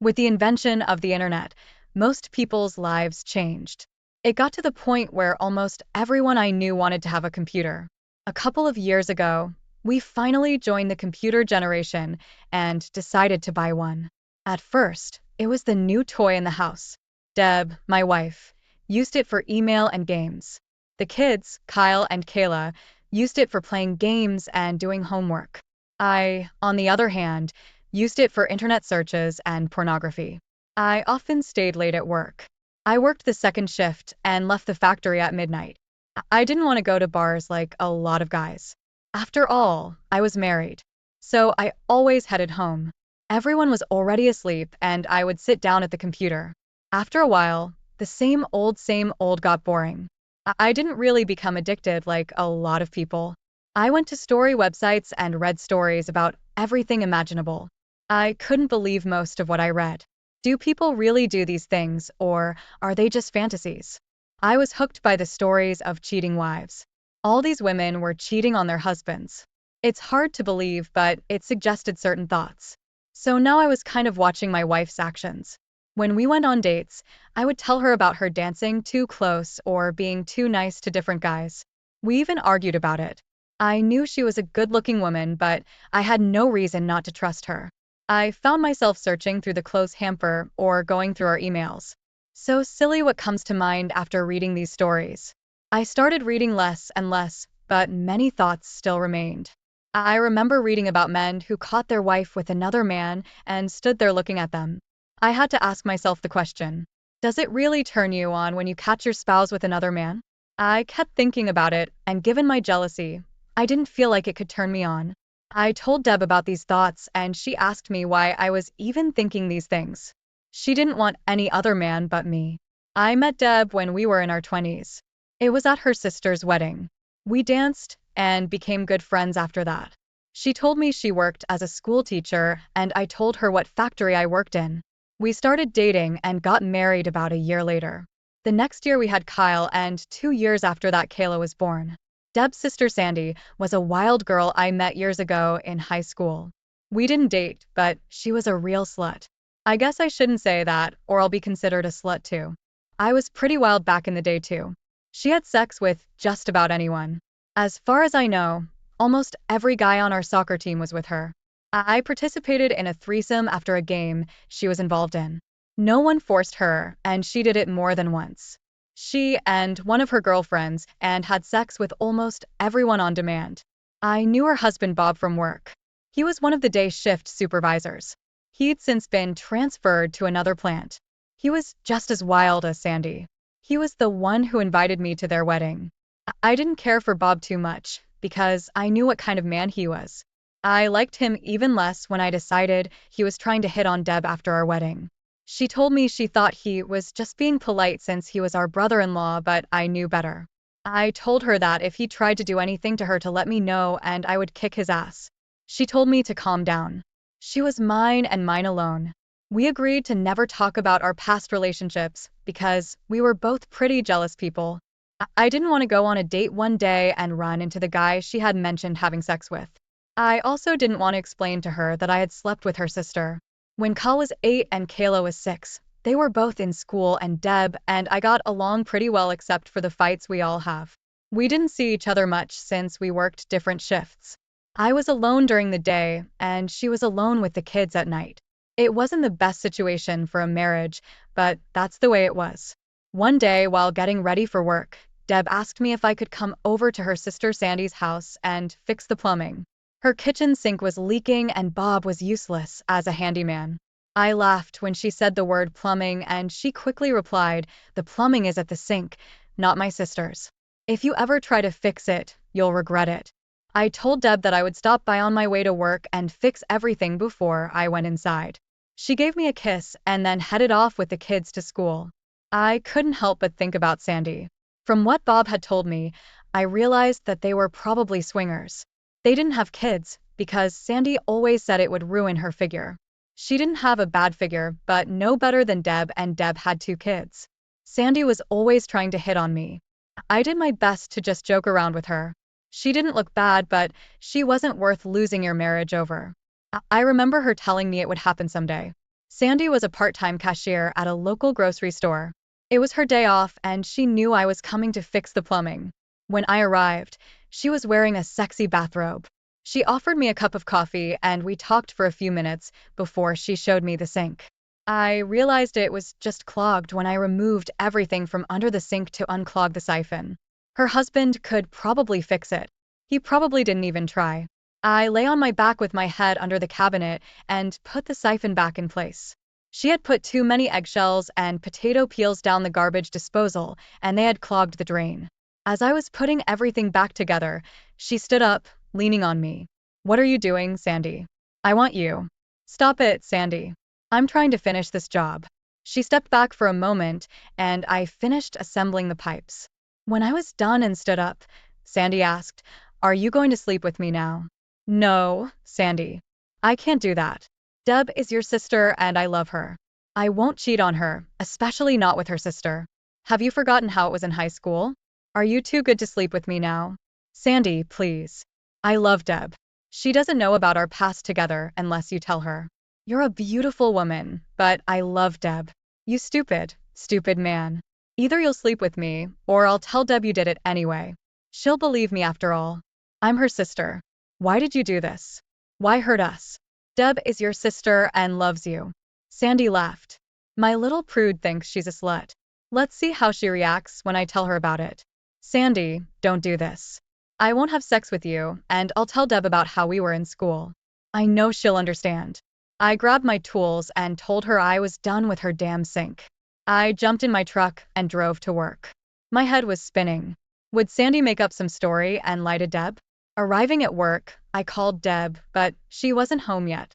With the invention of the internet, most people's lives changed. It got to the point where almost everyone I knew wanted to have a computer. A couple of years ago, we finally joined the computer generation and decided to buy one. At first, it was the new toy in the house. Deb, my wife, used it for email and games. The kids, Kyle and Kayla, used it for playing games and doing homework. I, on the other hand, used it for internet searches and pornography. I often stayed late at work. I worked the second shift and left the factory at midnight. I didn't want to go to bars like a lot of guys. After all, I was married. So I always headed home. Everyone was already asleep and I would sit down at the computer. After a while, the same old got boring. I didn't really become addicted like a lot of people. I went to story websites and read stories about everything imaginable. I couldn't believe most of what I read. Do people really do these things, or are they just fantasies? I was hooked by the stories of cheating wives. All these women were cheating on their husbands. It's hard to believe, but it suggested certain thoughts. So now I was kind of watching my wife's actions. When we went on dates, I would tell her about her dancing too close or being too nice to different guys. We even argued about it. I knew she was a good-looking woman, but I had no reason not to trust her. I found myself searching through the clothes hamper or going through our emails. So silly what comes to mind after reading these stories. I started reading less and less, but many thoughts still remained. I remember reading about men who caught their wife with another man and stood there looking at them. I had to ask myself the question, does it really turn you on when you catch your spouse with another man? I kept thinking about it, and given my jealousy, I didn't feel like it could turn me on. I told Deb about these thoughts and she asked me why I was even thinking these things. She didn't want any other man but me. I met Deb when we were in our 20s. It was at her sister's wedding. We danced and became good friends after that. She told me she worked as a school teacher and I told her what factory I worked in. We started dating and got married about a year later. The next year we had Kyle and 2 years after that Kayla was born. Deb's sister Sandy was a wild girl I met years ago in high school. We didn't date, but she was a real slut. I guess I shouldn't say that, or I'll be considered a slut too. I was pretty wild back in the day too. She had sex with just about anyone. As far as I know, almost every guy on our soccer team was with her. I participated in a threesome after a game she was involved in. No one forced her, and she did it more than once. She and one of her girlfriends and had sex with almost everyone on demand. I knew her husband Bob from work. He was one of the day shift supervisors. He'd since been transferred to another plant. He was just as wild as Sandy. He was the one who invited me to their wedding. I didn't care for Bob too much because I knew what kind of man he was. I liked him even less when I decided he was trying to hit on Deb after our wedding. She told me she thought he was just being polite since he was our brother-in-law, but I knew better. I told her that if he tried to do anything to her to let me know and I would kick his ass. She told me to calm down. She was mine and mine alone. We agreed to never talk about our past relationships because we were both pretty jealous people. I didn't want to go on a date one day and run into the guy she had mentioned having sex with. I also didn't want to explain to her that I had slept with her sister. When Kyle was 8 and Kayla was 6, they were both in school and Deb and I got along pretty well except for the fights we all have. We didn't see each other much since we worked different shifts. I was alone during the day and she was alone with the kids at night. It wasn't the best situation for a marriage, but that's the way it was. One day while getting ready for work, Deb asked me if I could come over to her sister Sandy's house and fix the plumbing. Her kitchen sink was leaking and Bob was useless as a handyman. I laughed when she said the word plumbing and she quickly replied, "The plumbing is at the sink, not my sister's. If you ever try to fix it, you'll regret it." I told Deb that I would stop by on my way to work and fix everything before I went inside. She gave me a kiss and then headed off with the kids to school. I couldn't help but think about Sandy. From what Bob had told me, I realized that they were probably swingers. They didn't have kids because Sandy always said it would ruin her figure. She didn't have a bad figure, but no better than Deb, and Deb had 2 kids. Sandy was always trying to hit on me. I did my best to just joke around with her. She didn't look bad, but she wasn't worth losing your marriage over. I remember her telling me it would happen someday. Sandy was a part-time cashier at a local grocery store. It was her day off, and she knew I was coming to fix the plumbing. When I arrived, she was wearing a sexy bathrobe. She offered me a cup of coffee, and we talked for a few minutes before she showed me the sink. I realized it was just clogged when I removed everything from under the sink to unclog the siphon. Her husband could probably fix it. He probably didn't even try. I lay on my back with my head under the cabinet and put the siphon back in place. She had put too many eggshells and potato peels down the garbage disposal, and they had clogged the drain. As I was putting everything back together, she stood up, leaning on me. "What are you doing, Sandy? I want you." "Stop it, Sandy. I'm trying to finish this job." She stepped back for a moment, and I finished assembling the pipes. When I was done and stood up, Sandy asked, "Are you going to sleep with me now?" "No, Sandy. I can't do that. Deb is your sister and I love her. I won't cheat on her, especially not with her sister. Have you forgotten how it was in high school? Are you too good to sleep with me now?" "Sandy, please. I love Deb. She doesn't know about our past together unless you tell her. You're a beautiful woman, but I love Deb." "You stupid, stupid man. Either you'll sleep with me, or I'll tell Deb you did it anyway. She'll believe me after all. I'm her sister. Why did you do this? Why hurt us? Deb is your sister and loves you." Sandy laughed. "My little prude thinks she's a slut. Let's see how she reacts when I tell her about it." "Sandy, don't do this. I won't have sex with you, and I'll tell Deb about how we were in school. I know she'll understand." I grabbed my tools and told her I was done with her damn sink. I jumped in my truck and drove to work. My head was spinning. Would Sandy make up some story and lie to Deb? Arriving at work, I called Deb, but she wasn't home yet.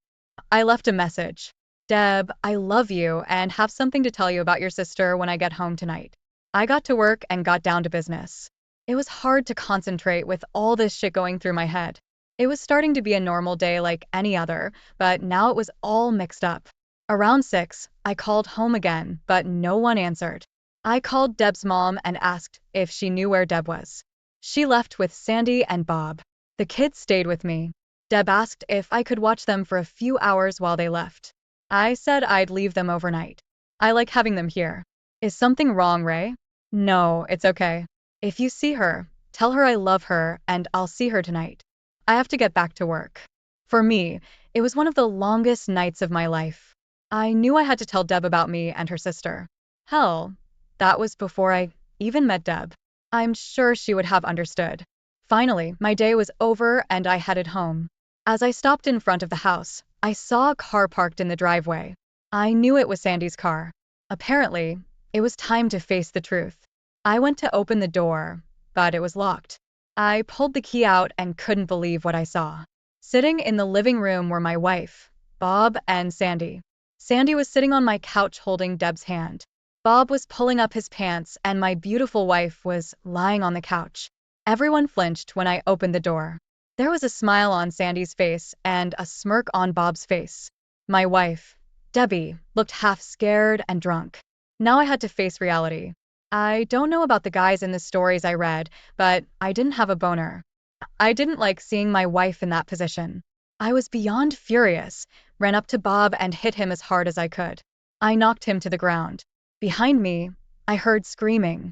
I left a message. "Deb, I love you and have something to tell you about your sister when I get home tonight." I got to work and got down to business. It was hard to concentrate with all this shit going through my head. It was starting to be a normal day like any other, but now it was all mixed up. Around 6, I called home again, but no one answered. I called Deb's mom and asked if she knew where Deb was. She left with Sandy and Bob. The kids stayed with me. Deb asked if I could watch them for a few hours while they left. I said I'd leave them overnight. I like having them here. "Is something wrong, Ray?" "No, it's okay. If you see her, tell her I love her and I'll see her tonight." I have to get back to work. For me, it was one of the longest nights of my life. I knew I had to tell Deb about me and her sister. Hell, that was before I even met Deb. I'm sure she would have understood. Finally, my day was over and I headed home. As I stopped in front of the house, I saw a car parked in the driveway. I knew it was Sandy's car. Apparently, it was time to face the truth. I went to open the door, but it was locked. I pulled the key out and couldn't believe what I saw. Sitting in the living room were my wife, Bob, and Sandy. Sandy was sitting on my couch holding Deb's hand. Bob was pulling up his pants and my beautiful wife was lying on the couch. Everyone flinched when I opened the door. There was a smile on Sandy's face and a smirk on Bob's face. My wife, Debbie, looked half scared and drunk. Now I had to face reality. I don't know about the guys in the stories I read, but I didn't have a boner. I didn't like seeing my wife in that position. I was beyond furious, ran up to Bob and hit him as hard as I could. I knocked him to the ground. Behind me, I heard screaming.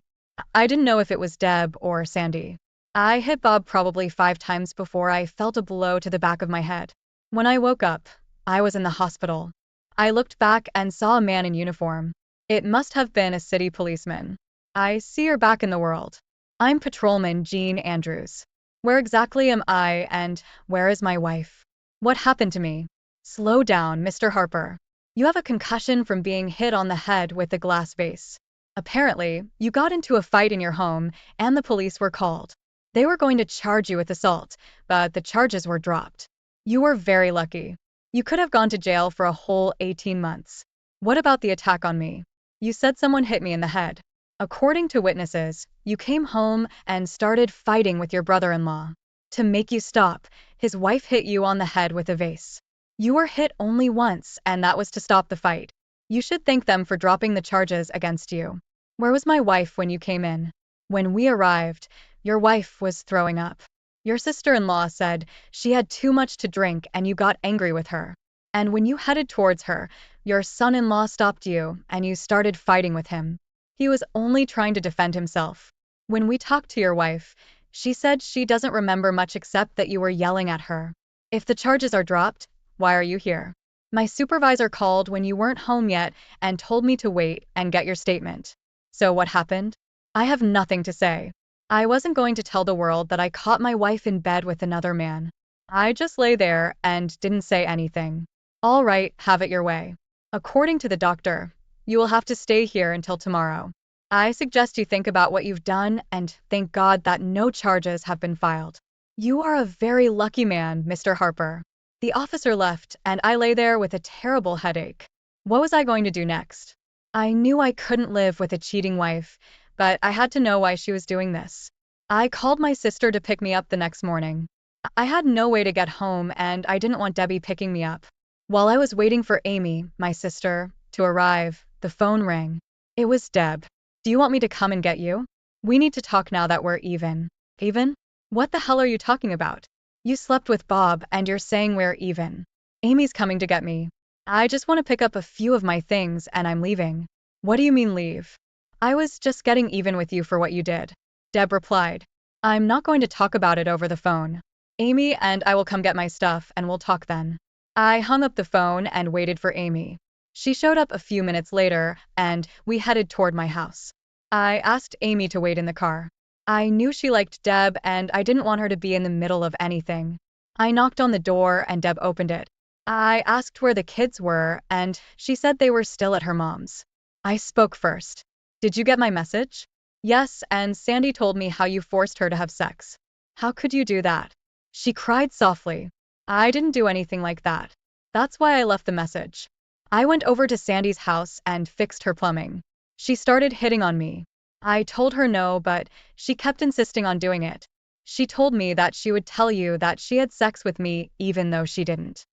I didn't know if it was Deb or Sandy. I hit Bob probably 5 times before I felt a blow to the back of my head. When I woke up, I was in the hospital. I looked back and saw a man in uniform. It must have been a city policeman. "I see you're back in the world. I'm Patrolman Jean Andrews. Where exactly am I and where is my wife? What happened to me?" "Slow down, Mr. Harper. You have a concussion from being hit on the head with a glass vase. Apparently, you got into a fight in your home and the police were called. They were going to charge you with assault, but the charges were dropped. You were very lucky. You could have gone to jail for a whole 18 months. What about the attack on me? You said someone hit me in the head. According to witnesses, you came home and started fighting with your brother-in-law. To make you stop, his wife hit you on the head with a vase. You were hit only once, and that was to stop the fight. You should thank them for dropping the charges against you. Where was my wife when you came in? When we arrived, your wife was throwing up. Your sister-in-law said she had too much to drink and you got angry with her. And when you headed towards her, Your son-in-law stopped you, and you started fighting with him. He was only trying to defend himself. When we talked to your wife, she said she doesn't remember much except that you were yelling at her. If the charges are dropped, why are you here? My supervisor called when you weren't home yet and told me to wait and get your statement. So what happened? I have nothing to say. I wasn't going to tell the world that I caught my wife in bed with another man. I just lay there and didn't say anything. All right, have it your way. According to the doctor, you will have to stay here until tomorrow. I suggest you think about what you've done and thank God that no charges have been filed. You are a very lucky man, Mr. Harper. The officer left, and I lay there with a terrible headache. What was I going to do next? I knew I couldn't live with a cheating wife, but I had to know why she was doing this. I called my sister to pick me up the next morning. I had no way to get home, and I didn't want Debbie picking me up. While I was waiting for Amy, my sister, to arrive, the phone rang. It was Deb. Do you want me to come and get you? We need to talk now that we're even. Even? What the hell are you talking about? You slept with Bob and you're saying we're even. Amy's coming to get me. I just want to pick up a few of my things and I'm leaving. What do you mean leave? I was just getting even with you for what you did. Deb replied. I'm not going to talk about it over the phone. Amy and I will come get my stuff and we'll talk then. I hung up the phone and waited for Amy. She showed up a few minutes later and we headed toward my house. I asked Amy to wait in the car. I knew she liked Deb and I didn't want her to be in the middle of anything. I knocked on the door and Deb opened it. I asked where the kids were and she said they were still at her mom's. I spoke first. Did you get my message? Yes, and Sandy told me how you forced her to have sex. How could you do that? She cried softly. I didn't do anything like that. That's why I left the message. I went over to Sandy's house and fixed her plumbing. She started hitting on me. I told her no, but she kept insisting on doing it. She told me that she would tell you that she had sex with me even though she didn't.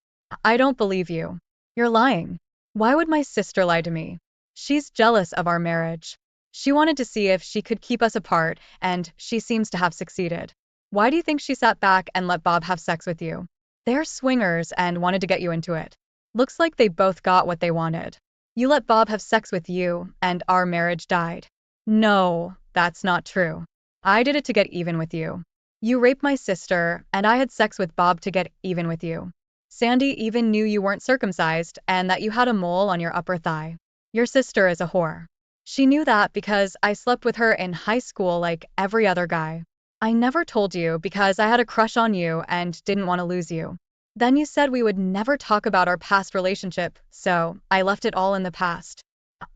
I don't believe you. You're lying. Why would my sister lie to me? She's jealous of our marriage. She wanted to see if she could keep us apart, and she seems to have succeeded. Why do you think she sat back and let Bob have sex with you? They're swingers and wanted to get you into it. Looks like they both got what they wanted. You let Bob have sex with you, and our marriage died. No, that's not true. I did it to get even with you. You raped my sister, and I had sex with Bob to get even with you. Sandy even knew you weren't circumcised and that you had a mole on your upper thigh. Your sister is a whore. She knew that because I slept with her in high school like every other guy. I never told you because I had a crush on you and didn't want to lose you. Then you said we would never talk about our past relationship, so I left it all in the past.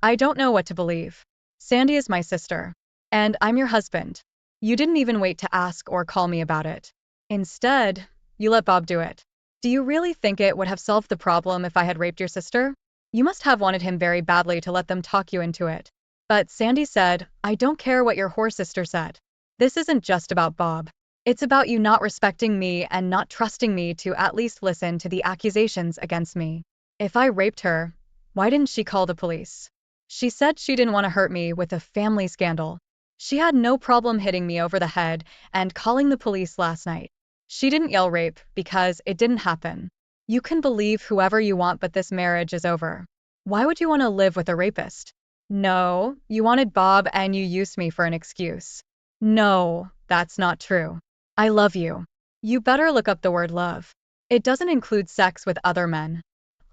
I don't know what to believe. Sandy is my sister. And I'm your husband. You didn't even wait to ask or call me about it. Instead, you let Bob do it. Do you really think it would have solved the problem if I had raped your sister? You must have wanted him very badly to let them talk you into it. But Sandy said, I don't care what your whore sister said. This isn't just about Bob. It's about you not respecting me and not trusting me to at least listen to the accusations against me. If I raped her, why didn't she call the police? She said she didn't want to hurt me with a family scandal. She had no problem hitting me over the head and calling the police last night. She didn't yell rape because it didn't happen. You can believe whoever you want, but this marriage is over. Why would you want to live with a rapist? No, you wanted Bob and you used me for an excuse. No, that's not true. I love you. You better look up the word love. It doesn't include sex with other men.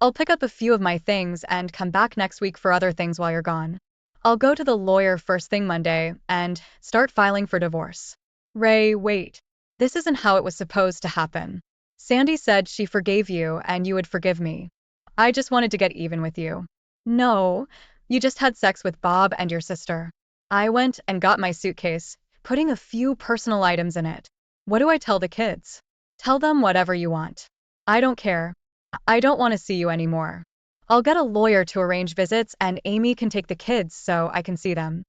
I'll pick up a few of my things and come back next week for other things while you're gone. I'll go to the lawyer first thing Monday and start filing for divorce. Ray, wait. This isn't how it was supposed to happen. Sandy said she forgave you and you would forgive me. I just wanted to get even with you. No, you just had sex with Bob and your sister. I went and got my suitcase, putting a few personal items in it. What do I tell the kids? Tell them whatever you want. I don't care. I don't want to see you anymore. I'll get a lawyer to arrange visits and Amy can take the kids so I can see them.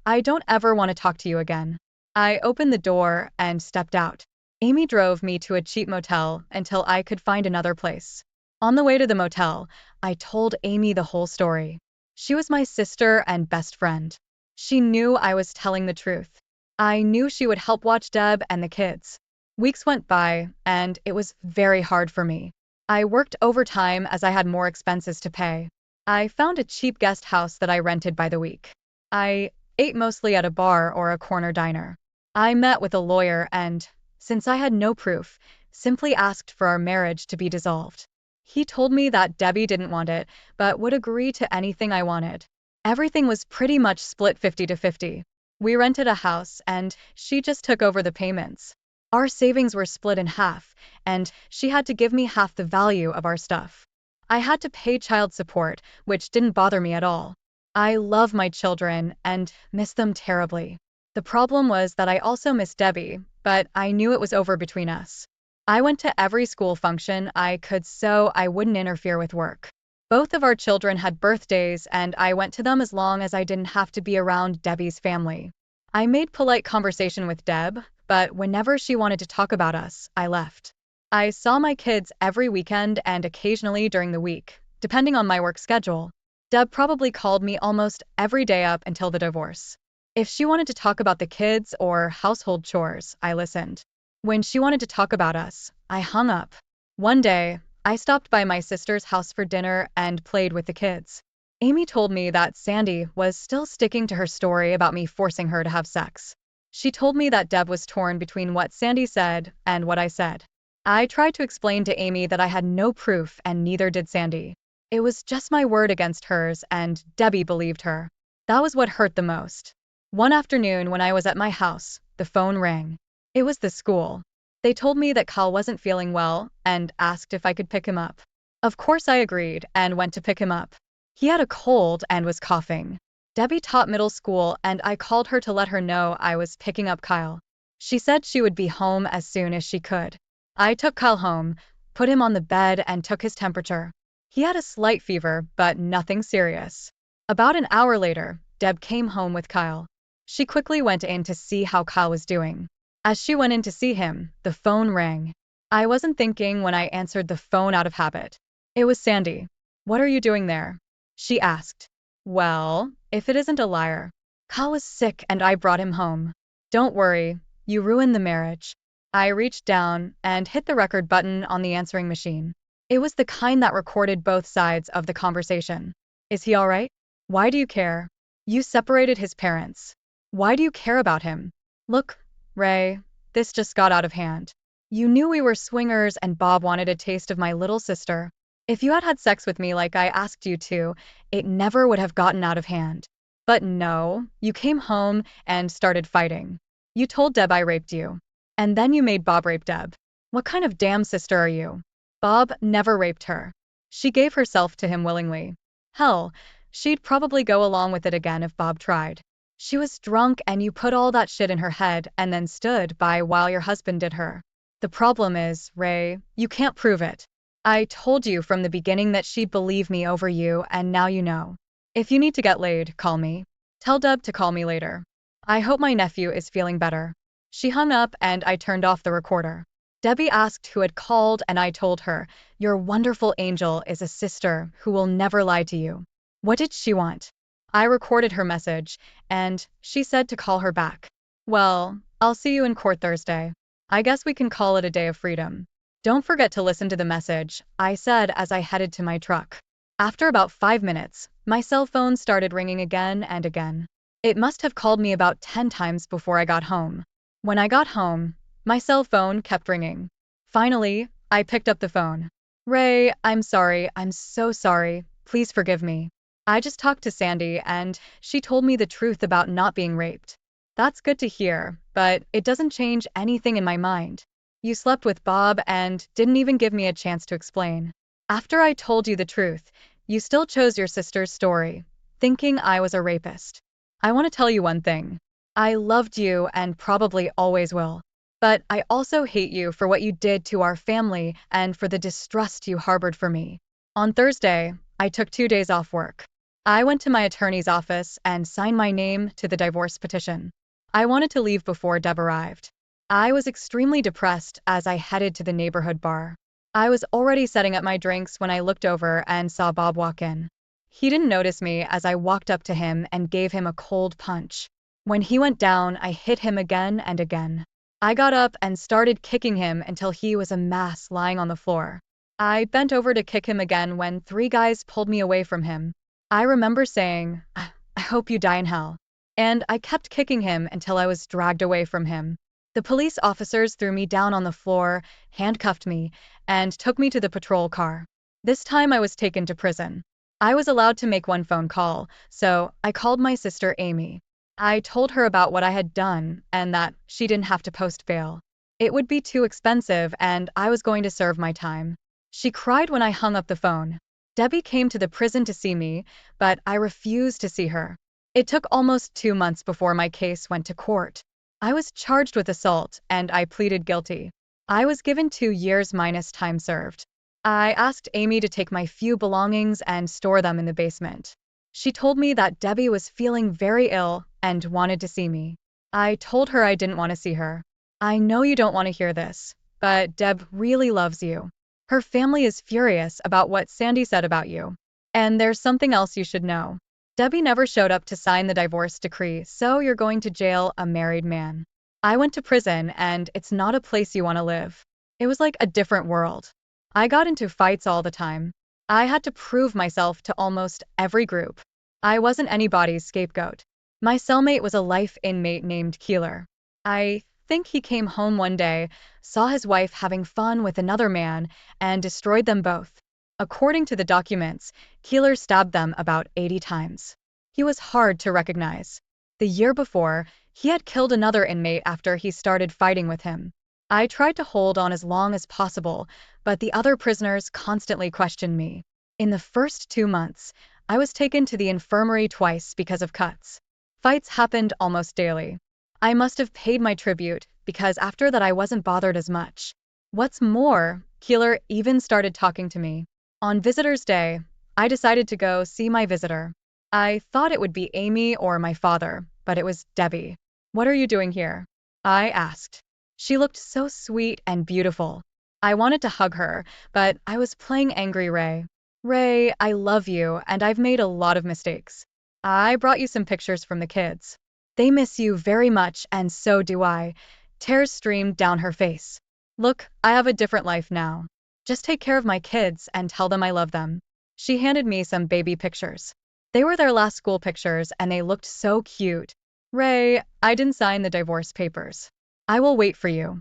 I don't ever want to talk to you again. I opened the door and stepped out. Amy drove me to a cheap motel until I could find another place. On the way to the motel, I told Amy the whole story. She was my sister and best friend. She knew I was telling the truth. I knew she would help watch Deb and the kids. Weeks went by, and it was very hard for me. I worked overtime as I had more expenses to pay. I found a cheap guest house that I rented by the week. I ate mostly at a bar or a corner diner. I met with a lawyer and, since I had no proof, simply asked for our marriage to be dissolved. He told me that Debbie didn't want it, but would agree to anything I wanted. Everything was pretty much split 50 to 50. We rented a house, and she just took over the payments. Our savings were split in half, and she had to give me half the value of our stuff. I had to pay child support, which didn't bother me at all. I love my children and miss them terribly. The problem was that I also missed Debbie, but I knew it was over between us. I went to every school function I could so I wouldn't interfere with work. Both of our children had birthdays, and I went to them as long as I didn't have to be around Debbie's family. I made polite conversation with Deb, but whenever she wanted to talk about us, I left. I saw my kids every weekend and occasionally during the week, depending on my work schedule. Deb probably called me almost every day up until the divorce. If she wanted to talk about the kids or household chores, I listened. When she wanted to talk about us, I hung up. One day, I stopped by my sister's house for dinner and played with the kids. Amy told me that Sandy was still sticking to her story about me forcing her to have sex. She told me that Deb was torn between what Sandy said and what I said. I tried to explain to Amy that I had no proof and neither did Sandy. It was just my word against hers, and Debbie believed her. That was what hurt the most. One afternoon when I was at my house, the phone rang. It was the school. They told me that Kyle wasn't feeling well and asked if I could pick him up. Of course I agreed and went to pick him up. He had a cold and was coughing. Debbie taught middle school and I called her to let her know I was picking up Kyle. She said she would be home as soon as she could. I took Kyle home, put him on the bed and took his temperature. He had a slight fever, but nothing serious. About an hour later, Deb came home with Kyle. She quickly went in to see how Kyle was doing. As she went in to see him, the phone rang. I wasn't thinking when I answered the phone out of habit. It was Sandy. "What are you doing there?" she asked. "Well, if it isn't a liar. Kyle was sick and I brought him home." "Don't worry, you ruined the marriage." I reached down and hit the record button on the answering machine. It was the kind that recorded both sides of the conversation. "Is he all right? Why do you care? You separated his parents. Why do you care about him? Look, Ray, this just got out of hand. You knew we were swingers and Bob wanted a taste of my little sister. If you had had sex with me like I asked you to, it never would have gotten out of hand. But no, you came home and started fighting. You told Deb I raped you. And then you made Bob rape Deb. What kind of damn sister are you? Bob never raped her. She gave herself to him willingly. Hell, she'd probably go along with it again if Bob tried. She was drunk and you put all that shit in her head and then stood by while your husband did her. The problem is, Ray, you can't prove it. I told you from the beginning that she'd believe me over you, and now you know. If you need to get laid, call me. Tell Deb to call me later. I hope my nephew is feeling better." She hung up and I turned off the recorder. Debbie asked who had called and I told her, "Your wonderful angel is a sister who will never lie to you." What did she want? I recorded her message, and she said to call her back. "Well, I'll see you in court Thursday. I guess we can call it a day of freedom. Don't forget to listen to the message," I said as I headed to my truck. After about 5 minutes, my cell phone started ringing again and again. It must have called me about 10 times before I got home. When I got home, my cell phone kept ringing. Finally, I picked up the phone. "Ray, I'm sorry, I'm so sorry. Please forgive me. I just talked to Sandy and she told me the truth about not being raped." "That's good to hear, but it doesn't change anything in my mind. You slept with Bob and didn't even give me a chance to explain. After I told you the truth, you still chose your sister's story, thinking I was a rapist. I want to tell you one thing. I loved you and probably always will. But I also hate you for what you did to our family and for the distrust you harbored for me." On Thursday, I took 2 days off work. I went to my attorney's office and signed my name to the divorce petition. I wanted to leave before Deb arrived. I was extremely depressed as I headed to the neighborhood bar. I was already setting up my drinks when I looked over and saw Bob walk in. He didn't notice me as I walked up to him and gave him a cold punch. When he went down, I hit him again and again. I got up and started kicking him until he was a mass lying on the floor. I bent over to kick him again when three guys pulled me away from him. I remember saying, I hope you die in hell. And I kept kicking him until I was dragged away from him. The police officers threw me down on the floor, handcuffed me, and took me to the patrol car. This time I was taken to prison. I was allowed to make one phone call, so I called my sister Amy. I told her about what I had done and that she didn't have to post bail. It would be too expensive and I was going to serve my time. She cried when I hung up the phone. Debbie came to the prison to see me, but I refused to see her. It took almost 2 months before my case went to court. I was charged with assault, and I pleaded guilty. I was given 2 years minus time served. I asked Amy to take my few belongings and store them in the basement. She told me that Debbie was feeling very ill and wanted to see me. I told her I didn't want to see her. I know you don't want to hear this, but Deb really loves you. Her family is furious about what Sandy said about you. And there's something else you should know. Debbie never showed up to sign the divorce decree, so you're going to jail, a married man. I went to prison, and it's not a place you want to live. It was like a different world. I got into fights all the time. I had to prove myself to almost every group. I wasn't anybody's scapegoat. My cellmate was a life inmate named Keeler. I think he came home one day, saw his wife having fun with another man, and destroyed them both. According to the documents, Keeler stabbed them about 80 times. He was hard to recognize. The year before, he had killed another inmate after he started fighting with him. I tried to hold on as long as possible, but the other prisoners constantly questioned me. In the first 2 months, I was taken to the infirmary twice because of cuts. Fights happened almost daily. I must have paid my tribute, because after that I wasn't bothered as much. What's more, Keeler even started talking to me. On Visitor's Day, I decided to go see my visitor. I thought it would be Amy or my father, but it was Debbie. "What are you doing here?" I asked. She looked so sweet and beautiful. I wanted to hug her, but I was playing Angry Ray. "Ray, I love you, and I've made a lot of mistakes. I brought you some pictures from the kids. They miss you very much, and so do I." Tears streamed down her face. "Look, I have a different life now. Just take care of my kids and tell them I love them." She handed me some baby pictures. They were their last school pictures, and they looked so cute. "Ray, I didn't sign the divorce papers. I will wait for you.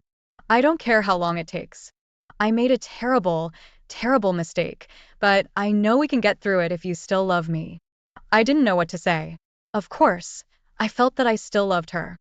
I don't care how long it takes. I made a terrible, terrible mistake, but I know we can get through it if you still love me." I didn't know what to say. Of course, I felt that I still loved her.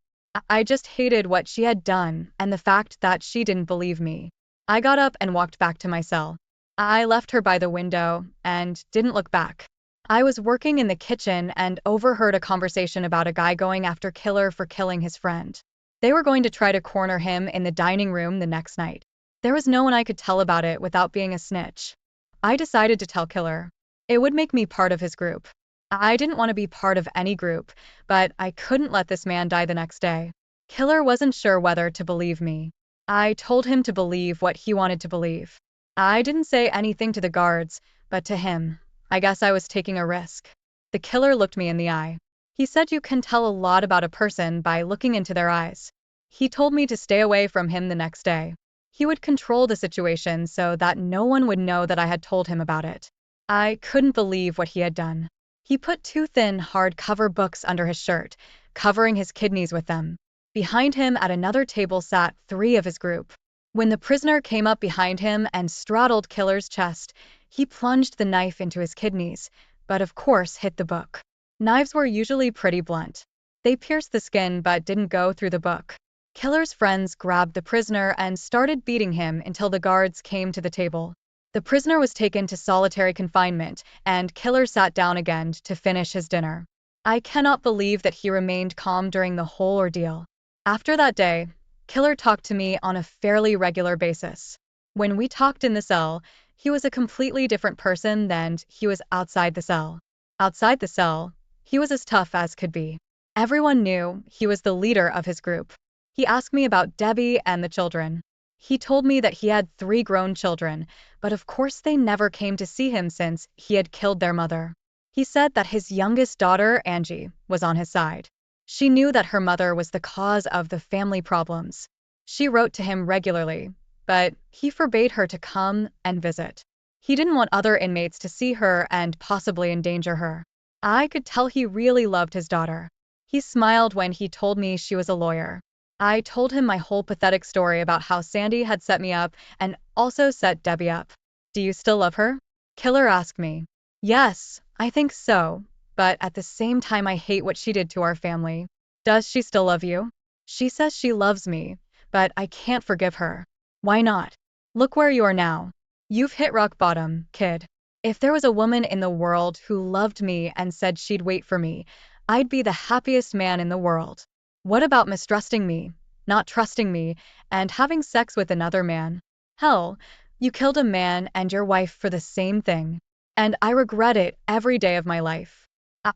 I just hated what she had done and the fact that she didn't believe me. I got up and walked back to my cell. I left her by the window and didn't look back. I was working in the kitchen and overheard a conversation about a guy going after Killer for killing his friend. They were going to try to corner him in the dining room the next night. There was no one I could tell about it without being a snitch. I decided to tell Killer. It would make me part of his group. I didn't want to be part of any group, but I couldn't let this man die the next day. Killer wasn't sure whether to believe me. I told him to believe what he wanted to believe. I didn't say anything to the guards, but to him. I guess I was taking a risk. The killer looked me in the eye. He said you can tell a lot about a person by looking into their eyes. He told me to stay away from him the next day. He would control the situation so that no one would know that I had told him about it. I couldn't believe what he had done. He put 2 thin, hardcover books under his shirt, covering his kidneys with them. Behind him at another table sat 3 of his group. When the prisoner came up behind him and straddled Killer's chest, he plunged the knife into his kidneys, but of course hit the book. Knives were usually pretty blunt. They pierced the skin but didn't go through the book. Killer's friends grabbed the prisoner and started beating him until the guards came to the table. The prisoner was taken to solitary confinement, and Killer sat down again to finish his dinner. I cannot believe that he remained calm during the whole ordeal. After that day, Killer talked to me on a fairly regular basis. When we talked in the cell, he was a completely different person than he was outside the cell. Outside the cell, he was as tough as could be. Everyone knew he was the leader of his group. He asked me about Debbie and the children. He told me that he had 3 grown children, but of course they never came to see him since he had killed their mother. He said that his youngest daughter, Angie, was on his side. She knew that her mother was the cause of the family problems. She wrote to him regularly, but he forbade her to come and visit. He didn't want other inmates to see her and possibly endanger her. I could tell he really loved his daughter. He smiled when he told me she was a lawyer. I told him my whole pathetic story about how Sandy had set me up and also set Debbie up. Do you still love her? Killer asked me. Yes, I think so, but at the same time I hate what she did to our family. Does she still love you? She says she loves me, but I can't forgive her. Why not? Look where you are now. You've hit rock bottom, kid. If there was a woman in the world who loved me and said she'd wait for me, I'd be the happiest man in the world. What about mistrusting me, not trusting me, and having sex with another man? Hell, you killed a man and your wife for the same thing. And I regret it every day of my life.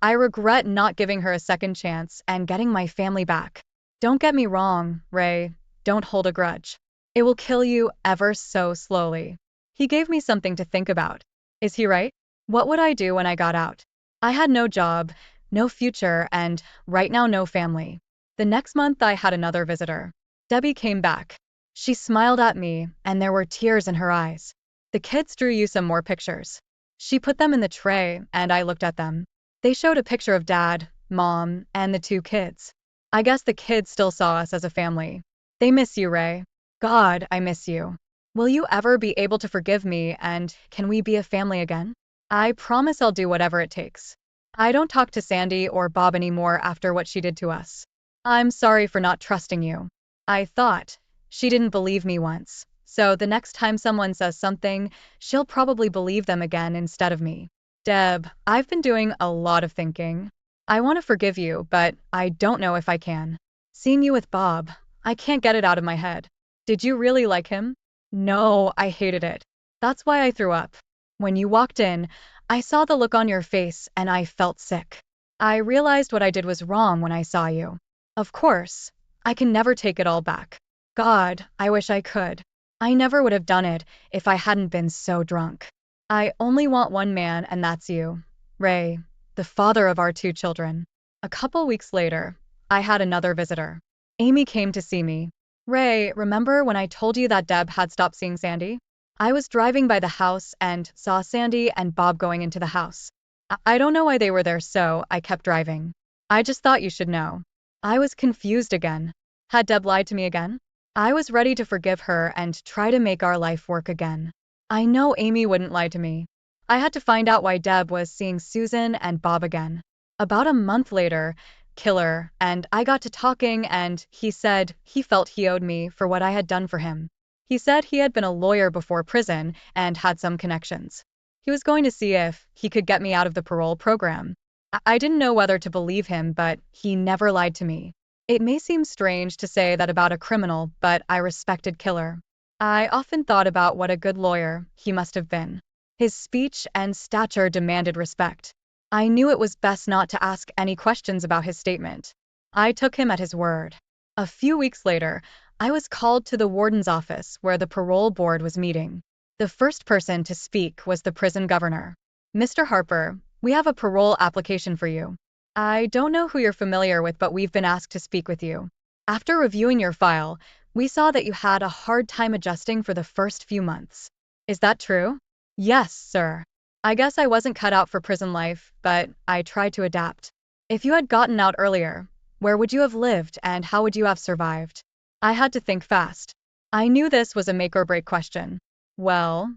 I regret not giving her a second chance and getting my family back. Don't get me wrong, Ray. Don't hold a grudge. It will kill you ever so slowly. He gave me something to think about. Is he right? What would I do when I got out? I had no job, no future, and right now no family. The next month I had another visitor. Debbie came back. She smiled at me, and there were tears in her eyes. The kids drew you some more pictures. She put them in the tray, and I looked at them. They showed a picture of Dad, Mom, and the two kids. I guess the kids still saw us as a family. They miss you, Ray. God, I miss you. Will you ever be able to forgive me, and can we be a family again? I promise I'll do whatever it takes. I don't talk to Sandy or Bob anymore after what she did to us. I'm sorry for not trusting you. I thought. She didn't believe me once, so the next time someone says something, she'll probably believe them again instead of me. Deb, I've been doing a lot of thinking. I want to forgive you, but I don't know if I can. Seeing you with Bob, I can't get it out of my head. Did you really like him? No, I hated it. That's why I threw up. When you walked in, I saw the look on your face and I felt sick. I realized what I did was wrong when I saw you. Of course, I can never take it all back. God, I wish I could. I never would have done it if I hadn't been so drunk. I only want one man, and that's you, Ray, the father of our two children. A couple weeks later, I had another visitor. Amy came to see me. Ray, remember when I told you that Deb had stopped seeing Sandy? I was driving by the house and saw Sandy and Bob going into the house. I don't know why they were there, so I kept driving. I just thought you should know. I was confused again. Had Deb lied to me again? I was ready to forgive her and try to make our life work again. I know Amy wouldn't lie to me. I had to find out why Deb was seeing Susan and Bob again. About a month later, Killer and I got to talking, and he said he felt he owed me for what I had done for him. He said he had been a lawyer before prison and had some connections. He was going to see if he could get me out of the parole program. I didn't know whether to believe him, but he never lied to me. It may seem strange to say that about a criminal, but I respected Killer. I often thought about what a good lawyer he must have been. His speech and stature demanded respect. I knew it was best not to ask any questions about his statement. I took him at his word. A few weeks later, I was called to the warden's office where the parole board was meeting. The first person to speak was the prison governor. Mr. Harper, we have a parole application for you. I don't know who you're familiar with, but we've been asked to speak with you. After reviewing your file, we saw that you had a hard time adjusting for the first few months. Is that true? Yes, sir. I guess I wasn't cut out for prison life, but I tried to adapt. If you had gotten out earlier, where would you have lived and how would you have survived? I had to think fast. I knew this was a make-or-break question. Well,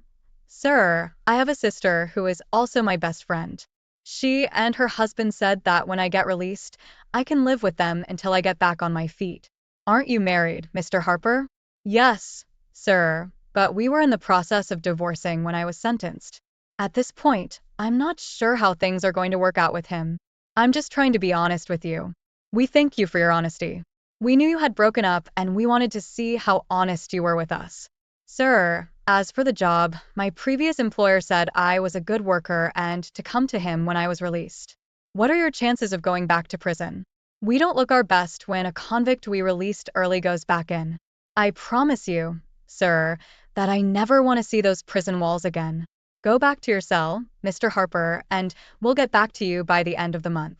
sir, I have a sister who is also my best friend. She and her husband said that when I get released, I can live with them until I get back on my feet. Aren't you married, Mr. Harper? Yes, sir, but we were in the process of divorcing when I was sentenced. At this point, I'm not sure how things are going to work out with him. I'm just trying to be honest with you. We thank you for your honesty. We knew you had broken up and we wanted to see how honest you were with us. Sir, as for the job, my previous employer said I was a good worker and to come to him when I was released. What are your chances of going back to prison? We don't look our best when a convict we released early goes back in. I promise you, sir, that I never want to see those prison walls again. Go back to your cell, Mr. Harper, and we'll get back to you by the end of the month.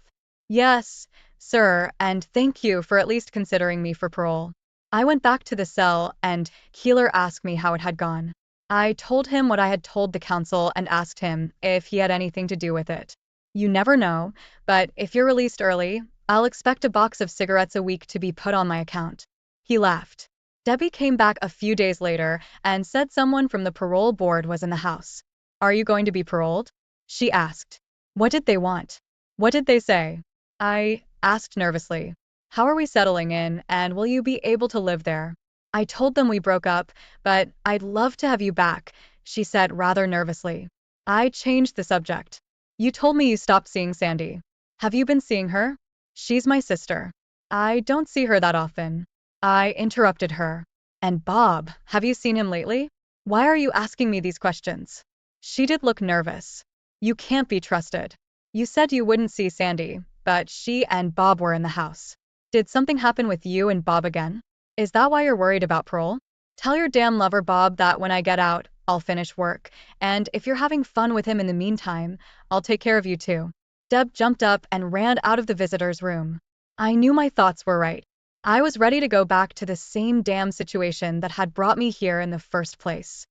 Yes, sir, and thank you for at least considering me for parole. I went back to the cell and Keeler asked me how it had gone. I told him what I had told the council and asked him if he had anything to do with it. You never know, but if you're released early, I'll expect a box of cigarettes a week to be put on my account. He laughed. Debbie came back a few days later and said someone from the parole board was in the house. Are you going to be paroled? She asked. What did they want? What did they say? I asked nervously. How are we settling in, and will you be able to live there? I told them we broke up, but I'd love to have you back, she said rather nervously. I changed the subject. You told me you stopped seeing Sandy. Have you been seeing her? She's my sister. I don't see her that often. I interrupted her. And Bob, have you seen him lately? Why are you asking me these questions? She did look nervous. You can't be trusted. You said you wouldn't see Sandy, but she and Bob were in the house. Did something happen with you and Bob again? Is that why you're worried about parole? Tell your damn lover Bob that when I get out, I'll finish work, and if you're having fun with him in the meantime, I'll take care of you too. Deb jumped up and ran out of the visitor's room. I knew my thoughts were right. I was ready to go back to the same damn situation that had brought me here in the first place.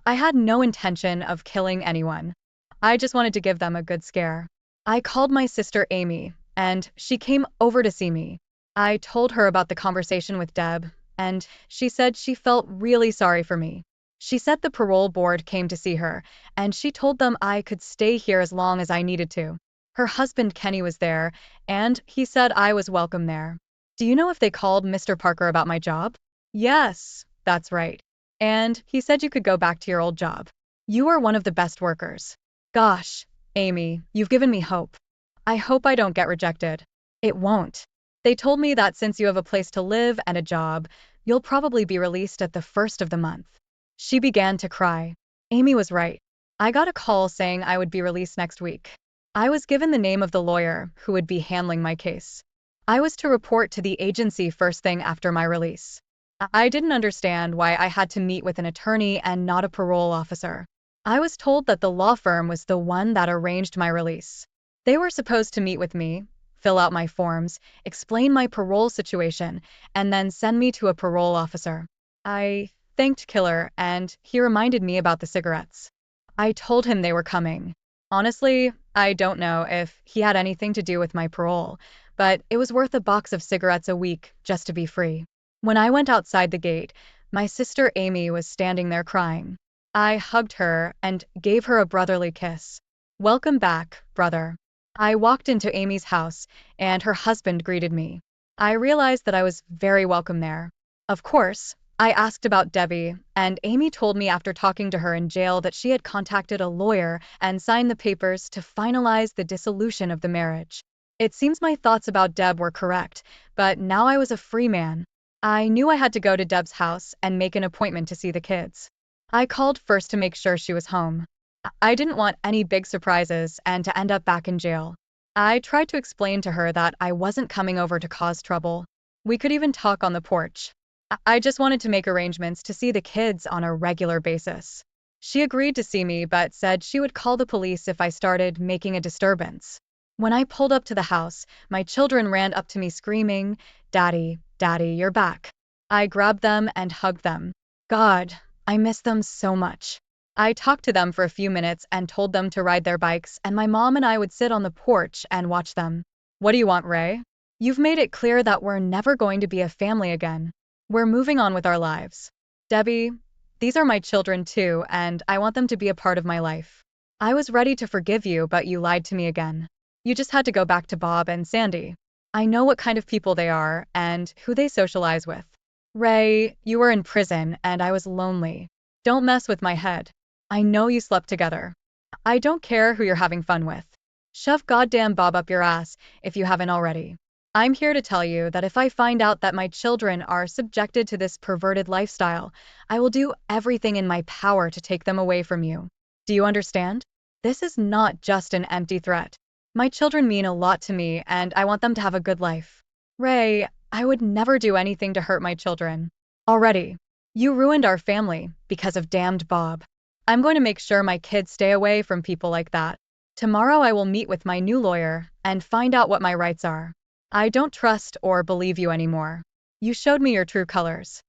I had no intention of killing anyone. I just wanted to give them a good scare. I called my sister Amy, and she came over to see me. I told her about the conversation with Deb, and she said she felt really sorry for me. She said the parole board came to see her, and she told them I could stay here as long as I needed to. Her husband Kenny was there, and he said I was welcome there. Do you know if they called Mr. Parker about my job? Yes, that's right. And he said you could go back to your old job. You are one of the best workers. Gosh, Amy, you've given me hope. I hope I don't get rejected. It won't. They told me that since you have a place to live and a job, you'll probably be released at the first of the month. She began to cry. Amy was right. I got a call saying I would be released next week. I was given the name of the lawyer who would be handling my case. I was to report to the agency first thing after my release. I didn't understand why I had to meet with an attorney and not a parole officer. I was told that the law firm was the one that arranged my release. They were supposed to meet with me, fill out my forms, explain my parole situation, and then send me to a parole officer. I thanked Killer, and he reminded me about the cigarettes. I told him they were coming. Honestly, I don't know if he had anything to do with my parole, but it was worth a box of cigarettes a week just to be free. When I went outside the gate, my sister Amy was standing there crying. I hugged her and gave her a brotherly kiss. Welcome back, brother. I walked into Amy's house, and her husband greeted me. I realized that I was very welcome there. Of course, I asked about Debbie, and Amy told me after talking to her in jail that she had contacted a lawyer and signed the papers to finalize the dissolution of the marriage. It seems my thoughts about Deb were correct, but now I was a free man. I knew I had to go to Deb's house and make an appointment to see the kids. I called first to make sure she was home. I didn't want any big surprises and to end up back in jail. I tried to explain to her that I wasn't coming over to cause trouble. We could even talk on the porch. I just wanted to make arrangements to see the kids on a regular basis. She agreed to see me but said she would call the police if I started making a disturbance. When I pulled up to the house, my children ran up to me screaming, "Daddy, Daddy, you're back." I grabbed them and hugged them. God, I miss them so much. I talked to them for a few minutes and told them to ride their bikes, and my mom and I would sit on the porch and watch them. What do you want, Ray? You've made it clear that we're never going to be a family again. We're moving on with our lives. Debbie, these are my children too, and I want them to be a part of my life. I was ready to forgive you, but you lied to me again. You just had to go back to Bob and Sandy. I know what kind of people they are and who they socialize with. Ray, you were in prison and I was lonely. Don't mess with my head. I know you slept together. I don't care who you're having fun with. Shove goddamn Bob up your ass if you haven't already. I'm here to tell you that if I find out that my children are subjected to this perverted lifestyle, I will do everything in my power to take them away from you. Do you understand? This is not just an empty threat. My children mean a lot to me, and I want them to have a good life. Ray, I would never do anything to hurt my children. Already. You ruined our family because of damned Bob. I'm going to make sure my kids stay away from people like that. Tomorrow I will meet with my new lawyer and find out what my rights are. I don't trust or believe you anymore. You showed me your true colors.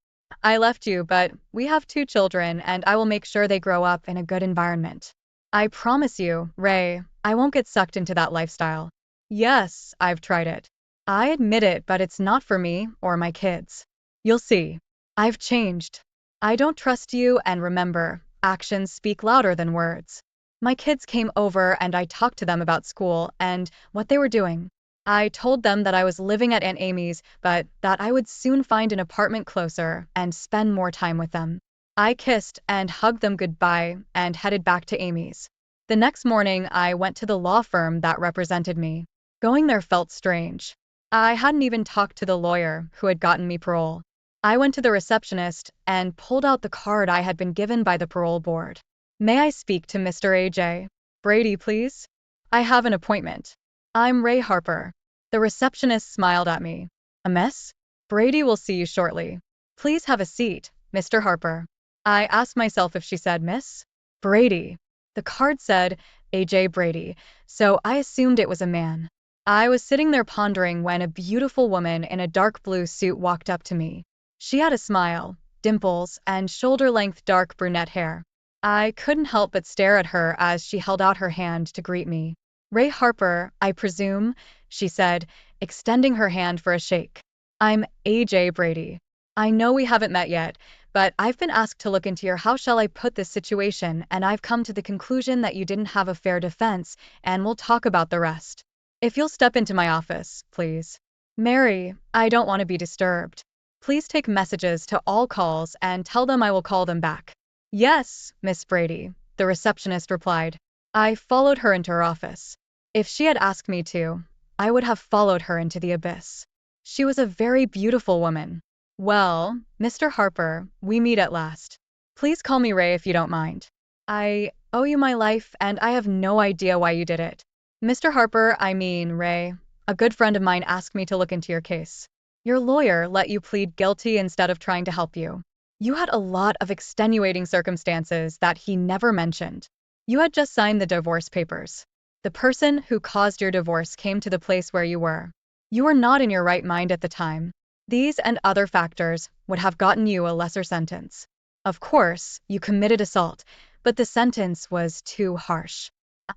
I left you, but we have 2 children, and I will make sure they grow up in a good environment. I promise you, Ray, I won't get sucked into that lifestyle. Yes, I've tried it. I admit it, but it's not for me or my kids. You'll see. I've changed. I don't trust you, and remember, actions speak louder than words. My kids came over and I talked to them about school and what they were doing. I told them that I was living at Aunt Amy's, but that I would soon find an apartment closer and spend more time with them. I kissed and hugged them goodbye and headed back to Amy's. The next morning, I went to the law firm that represented me. Going there felt strange. I hadn't even talked to the lawyer who had gotten me parole. I went to the receptionist and pulled out the card I had been given by the parole board. May I speak to Mr. A.J. Brady, please? I have an appointment. I'm Ray Harper. The receptionist smiled at me. A mess? Brady will see you shortly. Please have a seat, Mr. Harper. I asked myself if she said Miss Brady. The card said A.J. Brady, so I assumed it was a man. I was sitting there pondering when a beautiful woman in a dark blue suit walked up to me. She had a smile, dimples, and shoulder-length dark brunette hair. I couldn't help but stare at her as she held out her hand to greet me. Ray Harper, I presume, she said, extending her hand for a shake. I'm A.J. Brady. I know we haven't met yet, but I've been asked to look into your how shall I put this situation, and I've come to the conclusion that you didn't have a fair defense, and we'll talk about the rest. If you'll step into my office, please. Mary, I don't want to be disturbed. Please take messages to all calls and tell them I will call them back. Yes, Miss Brady, the receptionist replied. I followed her into her office. If she had asked me to, I would have followed her into the abyss. She was a very beautiful woman. Well, Mr. Harper, we meet at last. Please call me Ray if you don't mind. I owe you my life, and I have no idea why you did it. Mr. Harper, I mean, Ray, a good friend of mine asked me to look into your case. Your lawyer let you plead guilty instead of trying to help you. You had a lot of extenuating circumstances that he never mentioned. You had just signed the divorce papers. The person who caused your divorce came to the place where you were. You were not in your right mind at the time. These and other factors would have gotten you a lesser sentence. Of course, you committed assault, but the sentence was too harsh.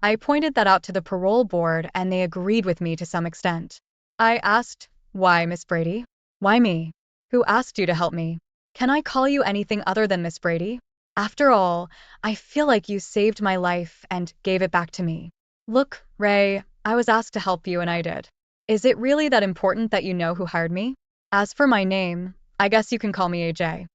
I pointed that out to the parole board and they agreed with me to some extent. I asked, why, Miss Brady? Why me? Who asked you to help me? Can I call you anything other than Miss Brady? After all, I feel like you saved my life and gave it back to me. Look, Ray, I was asked to help you and I did. Is it really that important that you know who hired me? As for my name, I guess you can call me AJ.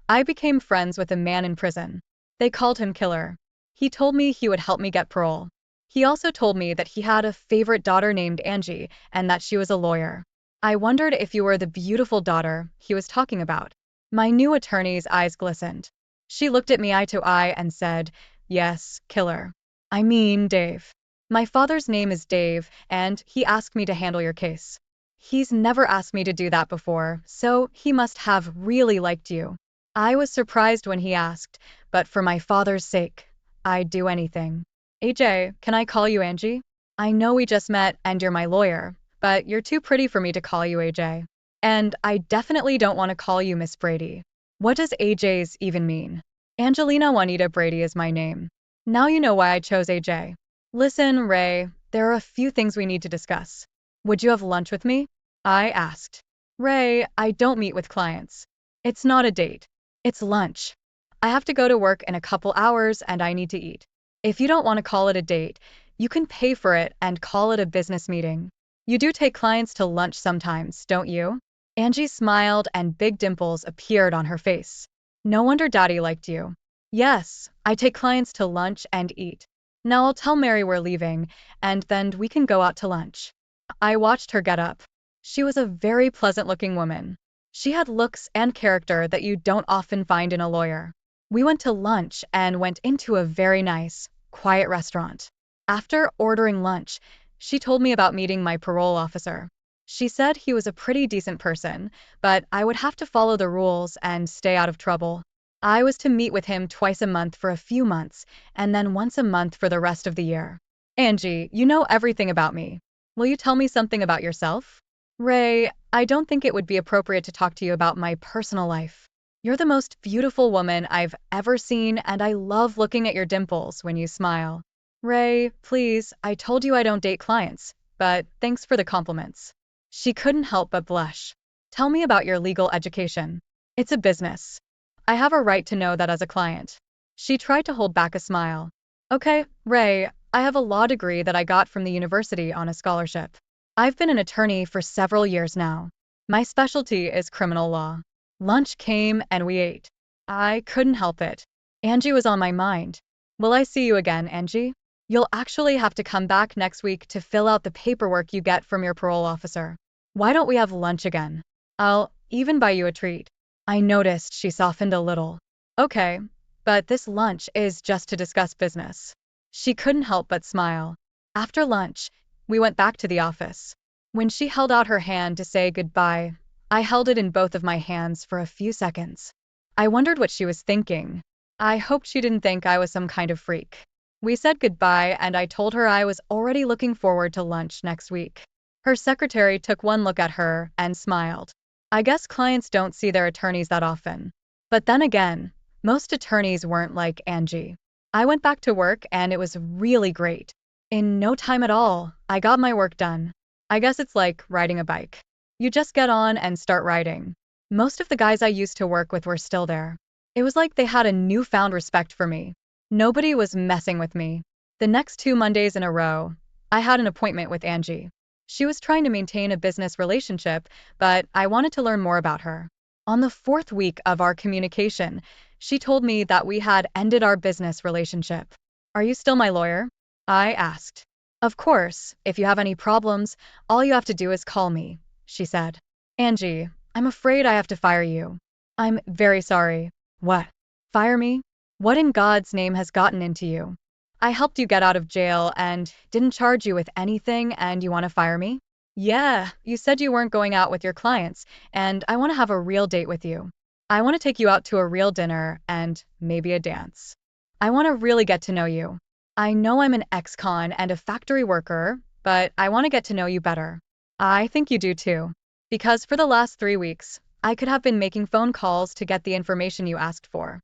I became friends with a man in prison. They called him Killer. He told me he would help me get parole. He also told me that he had a favorite daughter named Angie and that she was a lawyer. I wondered if you were the beautiful daughter he was talking about. My new attorney's eyes glistened. She looked at me eye to eye and said, yes, Killer. I mean Dave. My father's name is Dave, and he asked me to handle your case. He's never asked me to do that before, so he must have really liked you. I was surprised when he asked, but for my father's sake, I'd do anything. AJ, can I call you Angie? I know we just met and you're my lawyer, but you're too pretty for me to call you AJ. And I definitely don't want to call you Miss Brady. What does AJ's even mean? Angelina Juanita Brady is my name. Now you know why I chose AJ. Listen, Ray, there are a few things we need to discuss. Would you have lunch with me? I asked. Ray, I don't meet with clients. It's not a date. It's lunch. I have to go to work in a couple hours and I need to eat. If you don't want to call it a date, you can pay for it and call it a business meeting. You do take clients to lunch sometimes, don't you? Angie smiled and big dimples appeared on her face. No wonder Daddy liked you. Yes, I take clients to lunch and eat. Now I'll tell Mary we're leaving, and then we can go out to lunch. I watched her get up. She was a very pleasant-looking woman. She had looks and character that you don't often find in a lawyer. We went to lunch and went into a very nice, quiet restaurant. After ordering lunch, she told me about meeting my parole officer. She said he was a pretty decent person, but I would have to follow the rules and stay out of trouble. I was to meet with him twice a month for a few months, and then once a month for the rest of the year. Angie, you know everything about me. Will you tell me something about yourself? Ray, I don't think it would be appropriate to talk to you about my personal life. You're the most beautiful woman I've ever seen, and I love looking at your dimples when you smile. Ray, please, I told you I don't date clients, but thanks for the compliments. She couldn't help but blush. Tell me about your legal education. It's a business. I have a right to know that as a client. She tried to hold back a smile. Okay, Ray, I have a law degree that I got from the university on a scholarship. I've been an attorney for several years now. My specialty is criminal law. Lunch came and we ate. I couldn't help it. Angie was on my mind. Will I see you again, Angie? You'll actually have to come back next week to fill out the paperwork you get from your parole officer. Why don't we have lunch again? I'll even buy you a treat. I noticed she softened a little. Okay, but this lunch is just to discuss business. She couldn't help but smile. After lunch, we went back to the office. When she held out her hand to say goodbye, I held it in both of my hands for a few seconds. I wondered what she was thinking. I hoped she didn't think I was some kind of freak. We said goodbye, and I told her I was already looking forward to lunch next week. Her secretary took one look at her and smiled. I guess clients don't see their attorneys that often. But then again, most attorneys weren't like Angie. I went back to work and it was really great. In no time at all, I got my work done. I guess it's like riding a bike. You just get on and start riding. Most of the guys I used to work with were still there. It was like they had a newfound respect for me. Nobody was messing with me. The next 2 Mondays in a row, I had an appointment with Angie. She was trying to maintain a business relationship, but I wanted to learn more about her. On the 4th week of our communication, she told me that we had ended our business relationship. Are you still my lawyer? I asked. Of course, if you have any problems, all you have to do is call me, she said. Angie, I'm afraid I have to fire you. I'm very sorry. What? Fire me? What in God's name has gotten into you? I helped you get out of jail and didn't charge you with anything, and you want to fire me? Yeah, you said you weren't going out with your clients, and I want to have a real date with you. I want to take you out to a real dinner and maybe a dance. I want to really get to know you. I know I'm an ex-con and a factory worker, but I want to get to know you better. I think you do too. Because for the last 3 weeks, I could have been making phone calls to get the information you asked for.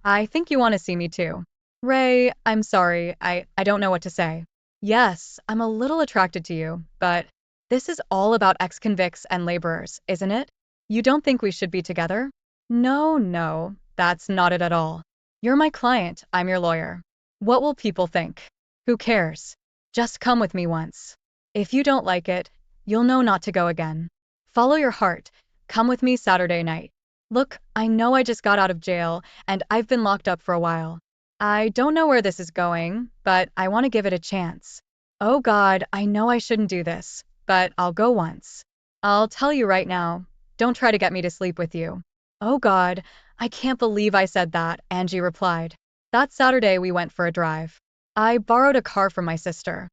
I think you want to see me too. Ray, I'm sorry, I don't know what to say. Yes, I'm a little attracted to you, but this is all about ex-convicts and laborers, isn't it? You don't think we should be together? No, that's not it at all. You're my client, I'm your lawyer. What will people think? Who cares? Just come with me once. If you don't like it, you'll know not to go again. Follow your heart. Come with me Saturday night. Look, I know I just got out of jail, and I've been locked up for a while. I don't know where this is going, but I want to give it a chance. Oh God, I know I shouldn't do this, but I'll go once. I'll tell you right now, don't try to get me to sleep with you. Oh God, I can't believe I said that, Angie replied. That Saturday we went for a drive. I borrowed a car from my sister.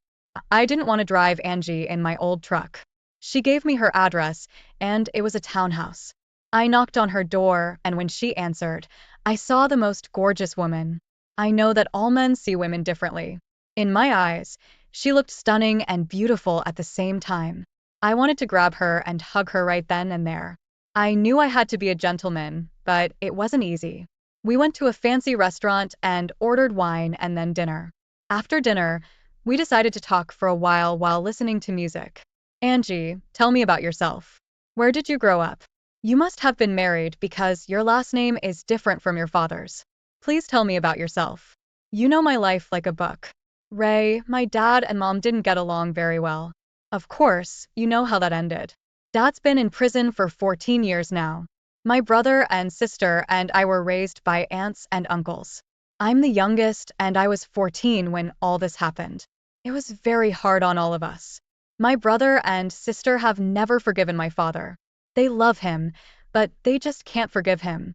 I didn't want to drive Angie in my old truck. She gave me her address, and it was a townhouse. I knocked on her door, and when she answered, I saw the most gorgeous woman. I know that all men see women differently. In my eyes, she looked stunning and beautiful at the same time. I wanted to grab her and hug her right then and there. I knew I had to be a gentleman, but it wasn't easy. We went to a fancy restaurant and ordered wine and then dinner. After dinner, we decided to talk for a while listening to music. Angie, tell me about yourself. Where did you grow up? You must have been married because your last name is different from your father's. Please tell me about yourself. You know my life like a book. Ray, my dad and mom didn't get along very well. Of course, you know how that ended. Dad's been in prison for 14 years now. My brother and sister and I were raised by aunts and uncles. I'm the youngest, and I was 14 when all this happened. It was very hard on all of us. My brother and sister have never forgiven my father. They love him, but they just can't forgive him.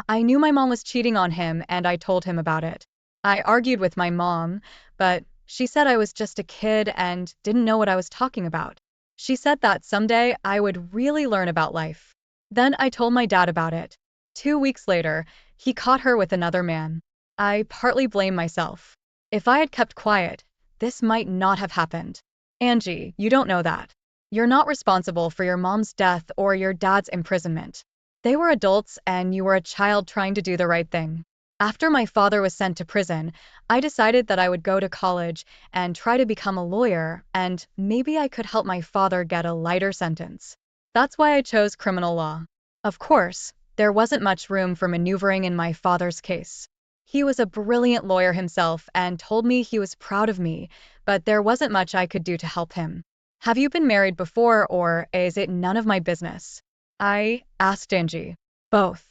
I knew my mom was cheating on him, and I told him about it. I argued with my mom, but she said I was just a kid and didn't know what I was talking about. She said that someday I would really learn about life. Then I told my dad about it. 2 weeks later, he caught her with another man. I partly blame myself. If I had kept quiet, this might not have happened. Angie, you don't know that. You're not responsible for your mom's death or your dad's imprisonment. They were adults and you were a child trying to do the right thing. After my father was sent to prison, I decided that I would go to college and try to become a lawyer, and maybe I could help my father get a lighter sentence. That's why I chose criminal law. Of course, there wasn't much room for maneuvering in my father's case. He was a brilliant lawyer himself and told me he was proud of me, but there wasn't much I could do to help him. Have you been married before, or is it none of my business? I asked Angie. Both.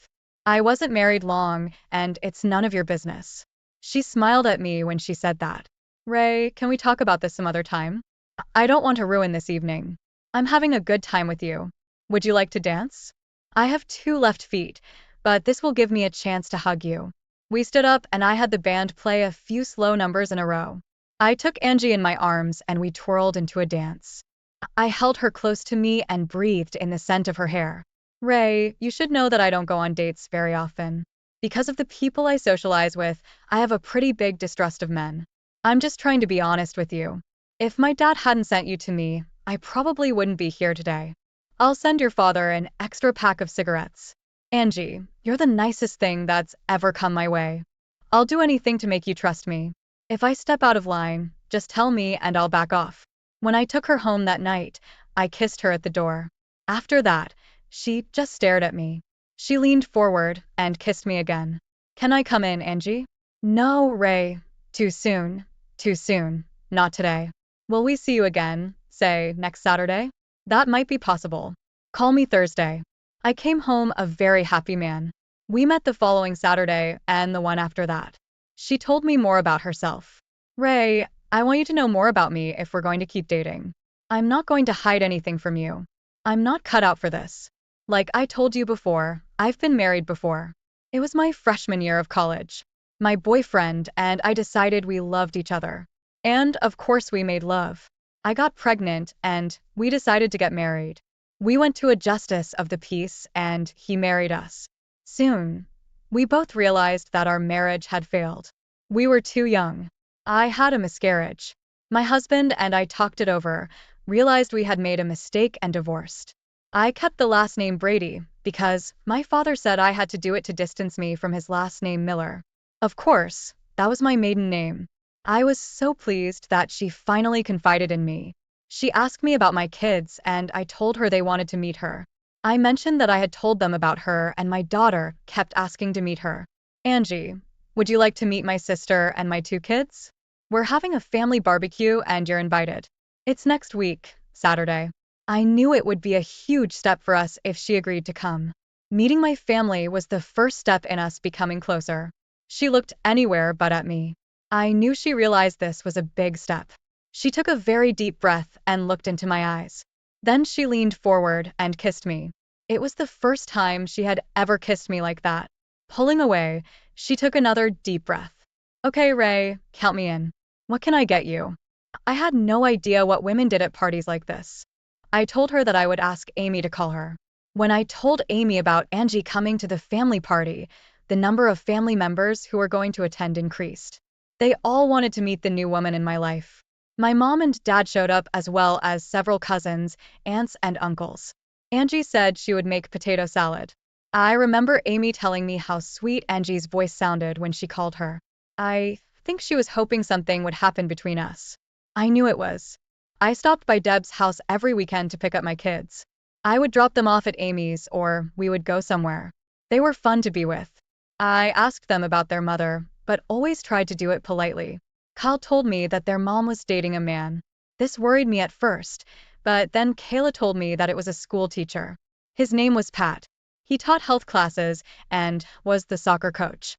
I wasn't married long, and it's none of your business. She smiled at me when she said that. Ray, can we talk about this some other time? I don't want to ruin this evening. I'm having a good time with you. Would you like to dance? I have two left feet, but this will give me a chance to hug you. We stood up and I had the band play a few slow numbers in a row. I took Angie in my arms and we twirled into a dance. I held her close to me and breathed in the scent of her hair. Ray, you should know that I don't go on dates very often. Because of the people I socialize with, I have a pretty big distrust of men. I'm just trying to be honest with you. If my dad hadn't sent you to me, I probably wouldn't be here today. I'll send your father an extra pack of cigarettes. Angie, you're the nicest thing that's ever come my way. I'll do anything to make you trust me. If I step out of line, just tell me and I'll back off. When I took her home that night, I kissed her at the door. After that, she just stared at me. She leaned forward and kissed me again. Can I come in, Angie? No, Ray. Too soon. Too soon. Not today. Will we see you again, say, next Saturday? That might be possible. Call me Thursday. I came home a very happy man. We met the following Saturday and the one after that. She told me more about herself. Ray, I want you to know more about me if we're going to keep dating. I'm not going to hide anything from you. I'm not cut out for this. Like I told you before, I've been married before. It was my freshman year of college. My boyfriend and I decided we loved each other. And, of course, we made love. I got pregnant and we decided to get married. We went to a justice of the peace and he married us. Soon, we both realized that our marriage had failed. We were too young. I had a miscarriage. My husband and I talked it over, realized we had made a mistake and divorced. I kept the last name Brady because my father said I had to do it to distance me from his last name Miller. Of course, that was my maiden name. I was so pleased that she finally confided in me. She asked me about my kids and I told her they wanted to meet her. I mentioned that I had told them about her and my daughter kept asking to meet her. Angie, would you like to meet my sister and my two kids? We're having a family barbecue and you're invited. It's next week, Saturday. I knew it would be a huge step for us if she agreed to come. Meeting my family was the first step in us becoming closer. She looked anywhere but at me. I knew she realized this was a big step. She took a very deep breath and looked into my eyes. Then she leaned forward and kissed me. It was the first time she had ever kissed me like that. Pulling away, she took another deep breath. Okay, Ray, count me in. What can I get you? I had no idea what women did at parties like this. I told her that I would ask Amy to call her. When I told Amy about Angie coming to the family party, the number of family members who were going to attend increased. They all wanted to meet the new woman in my life. My mom and dad showed up as well as several cousins, aunts, and uncles. Angie said she would make potato salad. I remember Amy telling me how sweet Angie's voice sounded when she called her. I think she was hoping something would happen between us. I knew it was. I stopped by Deb's house every weekend to pick up my kids. I would drop them off at Amy's or we would go somewhere. They were fun to be with. I asked them about their mother, but always tried to do it politely. Kyle told me that their mom was dating a man. This worried me at first, but then Kayla told me that it was a school teacher. His name was Pat. He taught health classes and was the soccer coach.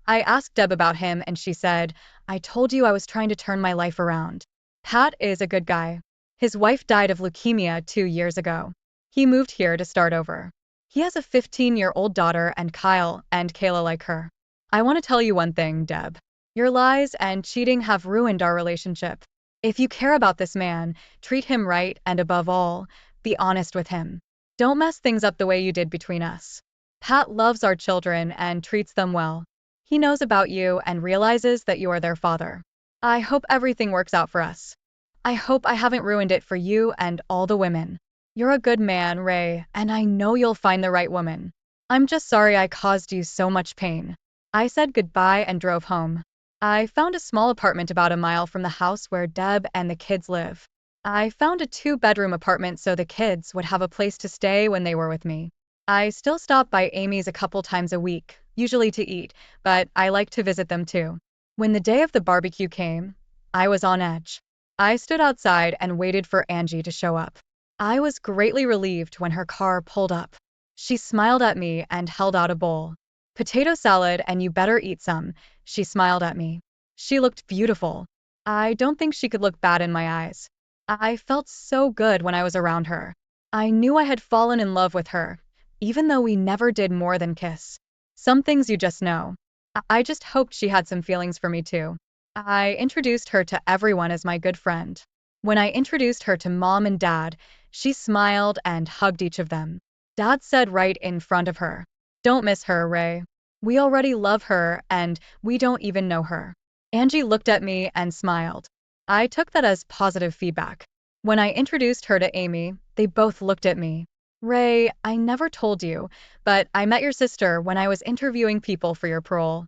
I asked Deb about him and she said, I told you I was trying to turn my life around. Pat is a good guy. His wife died of leukemia 2 years ago. He moved here to start over. He has a 15-year-old daughter and Kyle and Kayla like her. I want to tell you one thing, Deb. Your lies and cheating have ruined our relationship. If you care about this man, treat him right and above all, be honest with him. Don't mess things up the way you did between us. Pat loves our children and treats them well. He knows about you and realizes that you are their father. I hope everything works out for us. I hope I haven't ruined it for you and all the women. You're a good man, Ray, and I know you'll find the right woman. I'm just sorry I caused you so much pain. I said goodbye and drove home. I found a small apartment about a mile from the house where Deb and the kids live. I found a two-bedroom apartment so the kids would have a place to stay when they were with me. I still stop by Amy's a couple times a week, usually to eat, but I like to visit them too. When the day of the barbecue came, I was on edge. I stood outside and waited for Angie to show up. I was greatly relieved when her car pulled up. She smiled at me and held out a bowl. Potato salad, and you better eat some, she smiled at me. She looked beautiful. I don't think she could look bad in my eyes. I felt so good when I was around her. I knew I had fallen in love with her, even though we never did more than kiss. Some things you just know. I just hoped she had some feelings for me too. I introduced her to everyone as my good friend. When I introduced her to Mom and Dad, she smiled and hugged each of them. Dad said right in front of her, "Don't miss her, Ray. We already love her and we don't even know her." Angie looked at me and smiled. I took that as positive feedback. When I introduced her to Amy, they both looked at me. "Ray, I never told you, but I met your sister when I was interviewing people for your parole."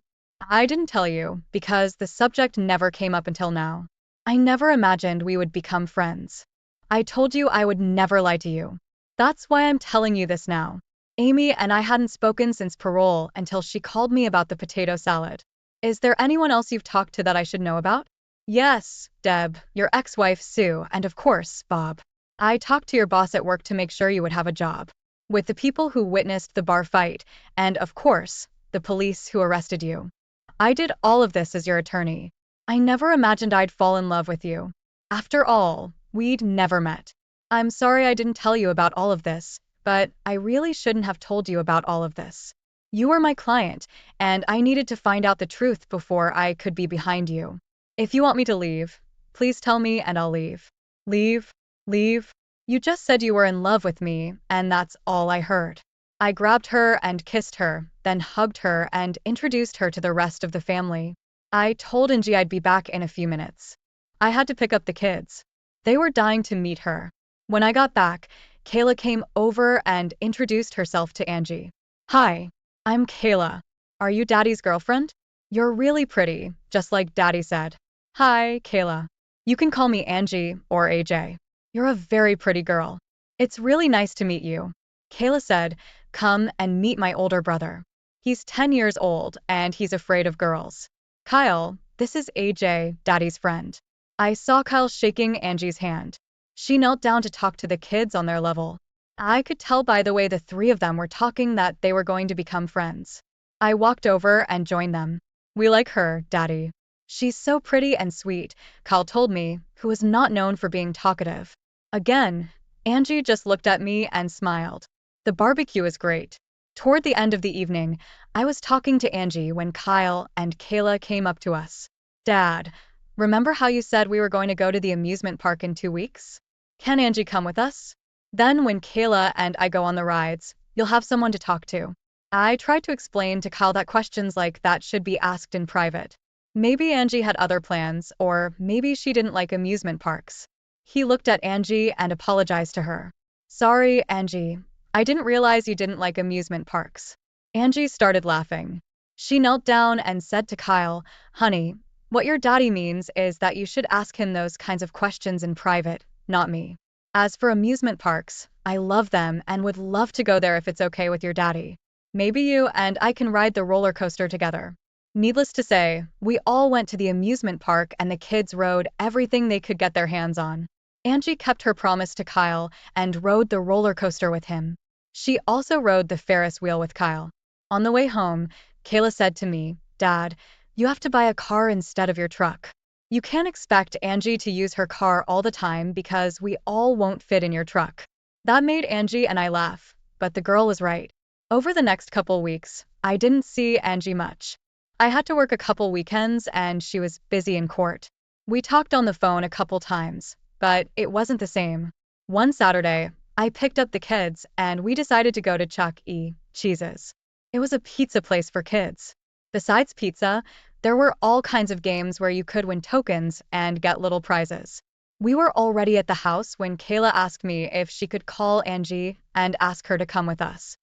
"I didn't tell you because the subject never came up until now. I never imagined we would become friends. I told you I would never lie to you. That's why I'm telling you this now." Amy and I hadn't spoken since parole until she called me about the potato salad. "Is there anyone else you've talked to that I should know about?" "Yes, Deb, your ex-wife Sue, and of course, Bob. I talked to your boss at work to make sure you would have a job. With the people who witnessed the bar fight, and of course, the police who arrested you. I did all of this as your attorney. I never imagined I'd fall in love with you. After all, we'd never met. I'm sorry I didn't tell you about all of this, but I really shouldn't have told you about all of this. You were my client, and I needed to find out the truth before I could be behind you. If you want me to leave, please tell me and I'll leave." "Leave? Leave? You just said you were in love with me, and that's all I heard." I grabbed her and kissed her, then hugged her and introduced her to the rest of the family. I told Angie I'd be back in a few minutes. I had to pick up the kids. They were dying to meet her. When I got back, Kayla came over and introduced herself to Angie. "Hi, I'm Kayla. Are you Daddy's girlfriend? You're really pretty, just like Daddy said." "Hi, Kayla. You can call me Angie or AJ. You're a very pretty girl. It's really nice to meet you." Kayla said, "Come and meet my older brother. He's 10 years old and he's afraid of girls. Kyle, this is AJ, Daddy's friend." I saw Kyle shaking Angie's hand. She knelt down to talk to the kids on their level. I could tell by the way the three of them were talking that they were going to become friends. I walked over and joined them. "We like her, Daddy. She's so pretty and sweet," Kyle told me, who was not known for being talkative. Again, Angie just looked at me and smiled. The barbecue was great. Toward the end of the evening, I was talking to Angie when Kyle and Kayla came up to us. "Dad, remember how you said we were going to go to the amusement park in 2 weeks? Can Angie come with us? Then when Kayla and I go on the rides, you'll have someone to talk to." I tried to explain to Kyle that questions like that should be asked in private. Maybe Angie had other plans, or maybe she didn't like amusement parks. He looked at Angie and apologized to her. "Sorry, Angie. I didn't realize you didn't like amusement parks." Angie started laughing. She knelt down and said to Kyle, "Honey, what your daddy means is that you should ask him those kinds of questions in private, not me. As for amusement parks, I love them and would love to go there if it's okay with your daddy. Maybe you and I can ride the roller coaster together." Needless to say, we all went to the amusement park and the kids rode everything they could get their hands on. Angie kept her promise to Kyle and rode the roller coaster with him. She also rode the Ferris wheel with Kyle. On the way home, Kayla said to me, "Dad, you have to buy a car instead of your truck. You can't expect Angie to use her car all the time because we all won't fit in your truck." That made Angie and I laugh, but the girl was right. Over the next couple weeks, I didn't see Angie much. I had to work a couple weekends and she was busy in court. We talked on the phone a couple times, but it wasn't the same. One Saturday, I picked up the kids and we decided to go to Chuck E. Cheese's. It was a pizza place for kids. Besides pizza, there were all kinds of games where you could win tokens and get little prizes. We were already at the house when Kayla asked me if she could call Angie and ask her to come with us.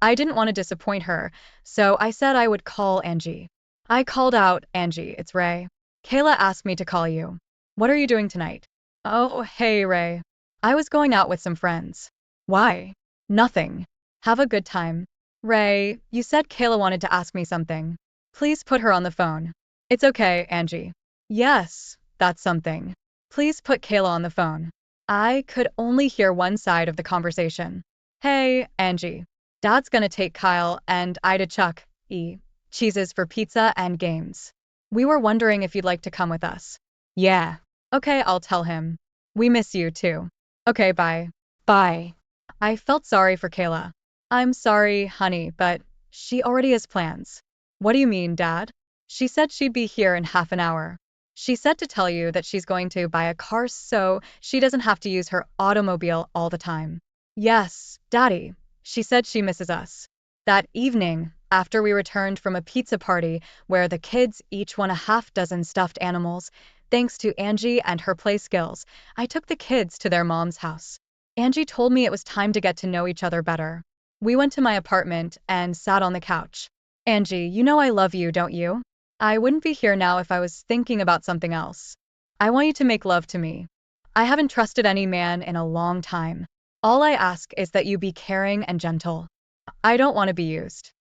I didn't want to disappoint her, so I said I would call Angie. I called out, "Angie, it's Ray. Kayla asked me to call you. What are you doing tonight?" "Oh, hey, Ray. I was going out with some friends." "Why?" "Nothing. Have a good time." "Ray, you said Kayla wanted to ask me something. Please put her on the phone." "It's okay, Angie." "Yes, that's something. Please put Kayla on the phone." I could only hear one side of the conversation. "Hey, Angie. Dad's gonna take Kyle and I to Chuck E. Cheese's for pizza and games. We were wondering if you'd like to come with us." "Yeah. Okay, I'll tell him. We miss you too." "Okay, bye." "Bye." I felt sorry for Kayla. "I'm sorry, honey, but she already has plans." "What do you mean, Dad?" "She said she'd be here in half an hour. She said to tell you that she's going to buy a car so she doesn't have to use her automobile all the time." "Yes, Daddy. She said she misses us." That evening, after we returned from a pizza party where the kids each won a half dozen stuffed animals, thanks to Angie and her play skills, I took the kids to their mom's house. Angie told me it was time to get to know each other better. We went to my apartment and sat on the couch. "Angie, you know I love you, don't you? I wouldn't be here now if I was thinking about something else. I want you to make love to me. I haven't trusted any man in a long time. All I ask is that you be caring and gentle. I don't want to be used.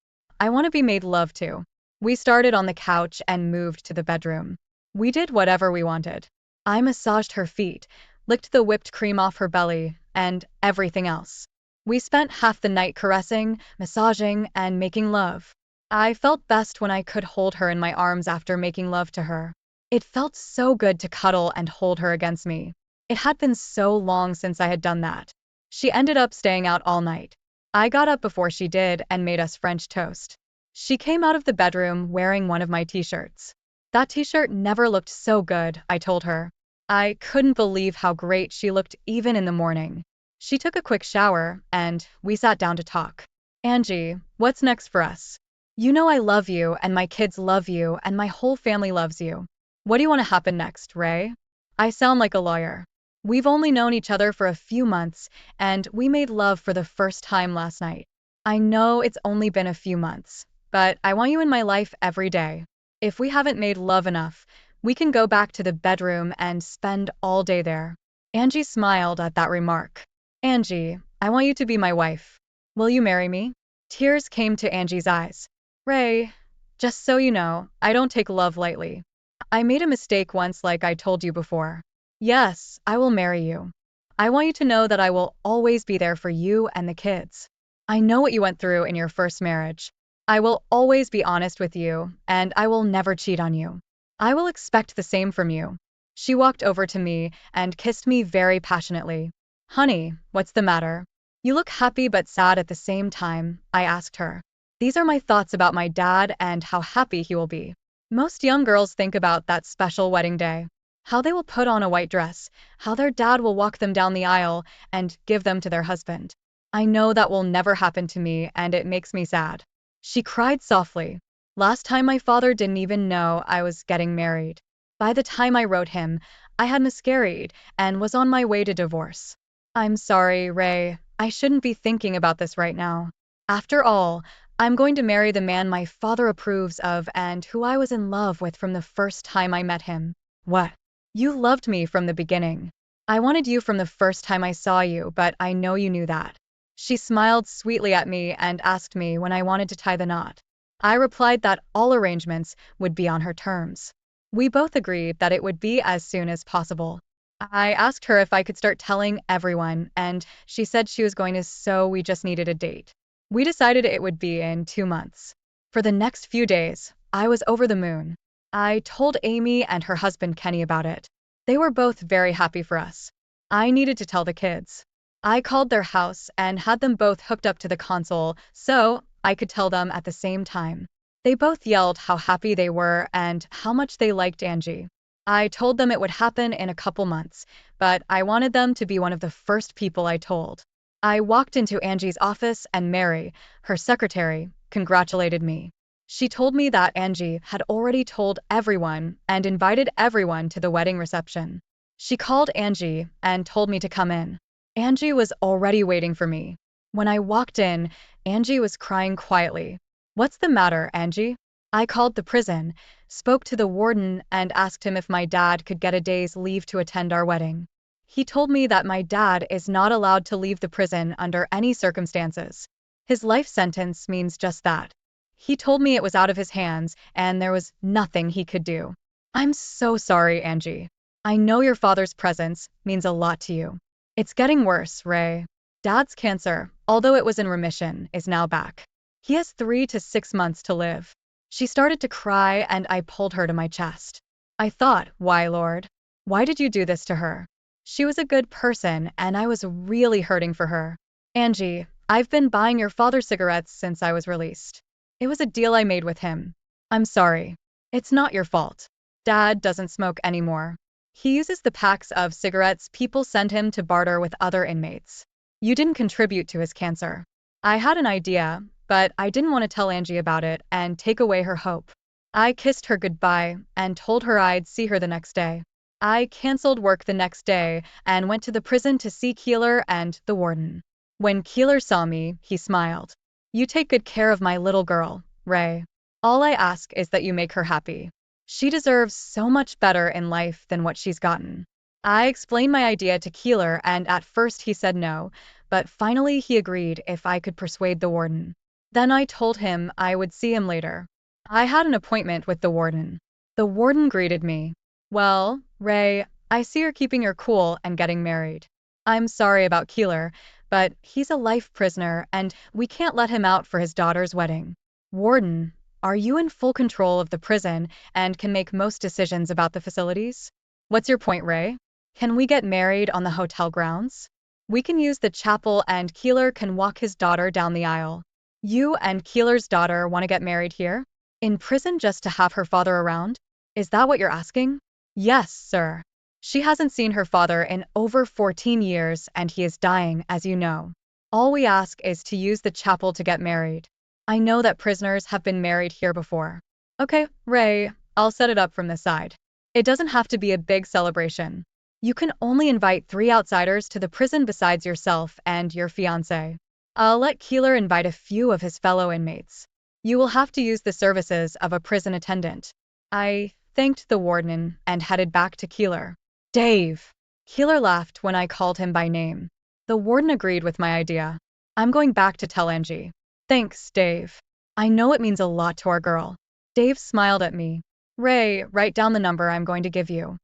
I want to be made love to." We started on the couch and moved to the bedroom. We did whatever we wanted. I massaged her feet, licked the whipped cream off her belly, and everything else. We spent half the night caressing, massaging, and making love. I felt best when I could hold her in my arms after making love to her. It felt so good to cuddle and hold her against me. It had been so long since I had done that. She ended up staying out all night. I got up before she did and made us French toast. She came out of the bedroom wearing one of my t-shirts. "That t-shirt never looked so good," I told her. I couldn't believe how great she looked even in the morning. She took a quick shower, and we sat down to talk. "Angie, what's next for us? You know I love you, and my kids love you, and my whole family loves you. What do you want to happen next, Ray?" I sound like a lawyer. "We've only known each other for a few months, and we made love for the first time last night. I know it's only been a few months, but I want you in my life every day. If we haven't made love enough, we can go back to the bedroom and spend all day there." Angie smiled at that remark. "Angie, I want you to be my wife. Will you marry me?" Tears came to Angie's eyes. "Ray, just so you know, I don't take love lightly. I made a mistake once like I told you before. Yes, I will marry you. I want you to know that I will always be there for you and the kids. I know what you went through in your first marriage. I will always be honest with you, and I will never cheat on you. I will expect the same from you." She walked over to me and kissed me very passionately. "Honey, what's the matter? You look happy but sad at the same time," I asked her. "These are my thoughts about my dad and how happy he will be." Most young girls think about that special wedding day. How they will put on a white dress, how their dad will walk them down the aisle and give them to their husband. I know that will never happen to me, and it makes me sad. She cried softly. "Last time my father didn't even know I was getting married. By the time I wrote him, I had miscarried and was on my way to divorce. I'm sorry, Ray. I shouldn't be thinking about this right now. After all, I'm going to marry the man my father approves of and who I was in love with from the first time I met him." "What? You loved me from the beginning. I wanted you from the first time I saw you, but I know you knew that." She smiled sweetly at me and asked me when I wanted to tie the knot. I replied that all arrangements would be on her terms. We both agreed that it would be as soon as possible. I asked her if I could start telling everyone, and she said she was going to, so we just needed a date. We decided it would be in 2 months. For the next few days, I was over the moon. I told Amy and her husband Kenny about it. They were both very happy for us. I needed to tell the kids. I called their house and had them both hooked up to the console so I could tell them at the same time. They both yelled how happy they were and how much they liked Angie. I told them it would happen in a couple months, but I wanted them to be one of the first people I told. I walked into Angie's office and Mary, her secretary, congratulated me. She told me that Angie had already told everyone and invited everyone to the wedding reception. She called Angie and told me to come in. Angie was already waiting for me. When I walked in, Angie was crying quietly. "What's the matter, Angie?" I called the prison, spoke to the warden, and asked him if my dad could get a day's leave to attend our wedding. He told me that my dad is not allowed to leave the prison under any circumstances. His life sentence means just that. He told me it was out of his hands and there was nothing he could do. I'm so sorry, Angie. I know your father's presence means a lot to you. It's getting worse, Ray. Dad's cancer, although it was in remission, is now back. He has 3 to 6 months to live. She started to cry and I pulled her to my chest. I thought, why, Lord? Why did you do this to her? She was a good person and I was really hurting for her. Angie, I've been buying your father cigarettes since I was released. It was a deal I made with him. I'm sorry. It's not your fault. Dad doesn't smoke anymore. He uses the packs of cigarettes people send him to barter with other inmates. You didn't contribute to his cancer. I had an idea, but I didn't want to tell Angie about it and take away her hope. I kissed her goodbye and told her I'd see her the next day. I canceled work the next day and went to the prison to see Keeler and the warden. When Keeler saw me, he smiled. You take good care of my little girl, Ray. All I ask is that you make her happy. She deserves so much better in life than what she's gotten. I explained my idea to Keeler and at first he said no, but finally he agreed if I could persuade the warden. Then I told him I would see him later. I had an appointment with the warden. The warden greeted me. Well, Ray, I see you're keeping your cool and getting married. I'm sorry about Keeler, but he's a life prisoner and we can't let him out for his daughter's wedding. Warden, are you in full control of the prison and can make most decisions about the facilities? What's your point, Ray? Can we get married on the hotel grounds? We can use the chapel and Keeler can walk his daughter down the aisle. You and Keeler's daughter want to get married here? In prison just to have her father around? Is that what you're asking? Yes, sir. She hasn't seen her father in over 14 years and he is dying, as you know. All we ask is to use the chapel to get married. I know that prisoners have been married here before. Okay, Ray, I'll set it up from this side. It doesn't have to be a big celebration. You can only invite 3 outsiders to the prison besides yourself and your fiancé. I'll let Keeler invite a few of his fellow inmates. You will have to use the services of a prison attendant. I thanked the warden and headed back to Keeler. Dave! Keeler laughed when I called him by name. The warden agreed with my idea. I'm going back to tell Angie. Thanks, Dave. I know it means a lot to our girl. Dave smiled at me. Ray, write down the number I'm going to give you.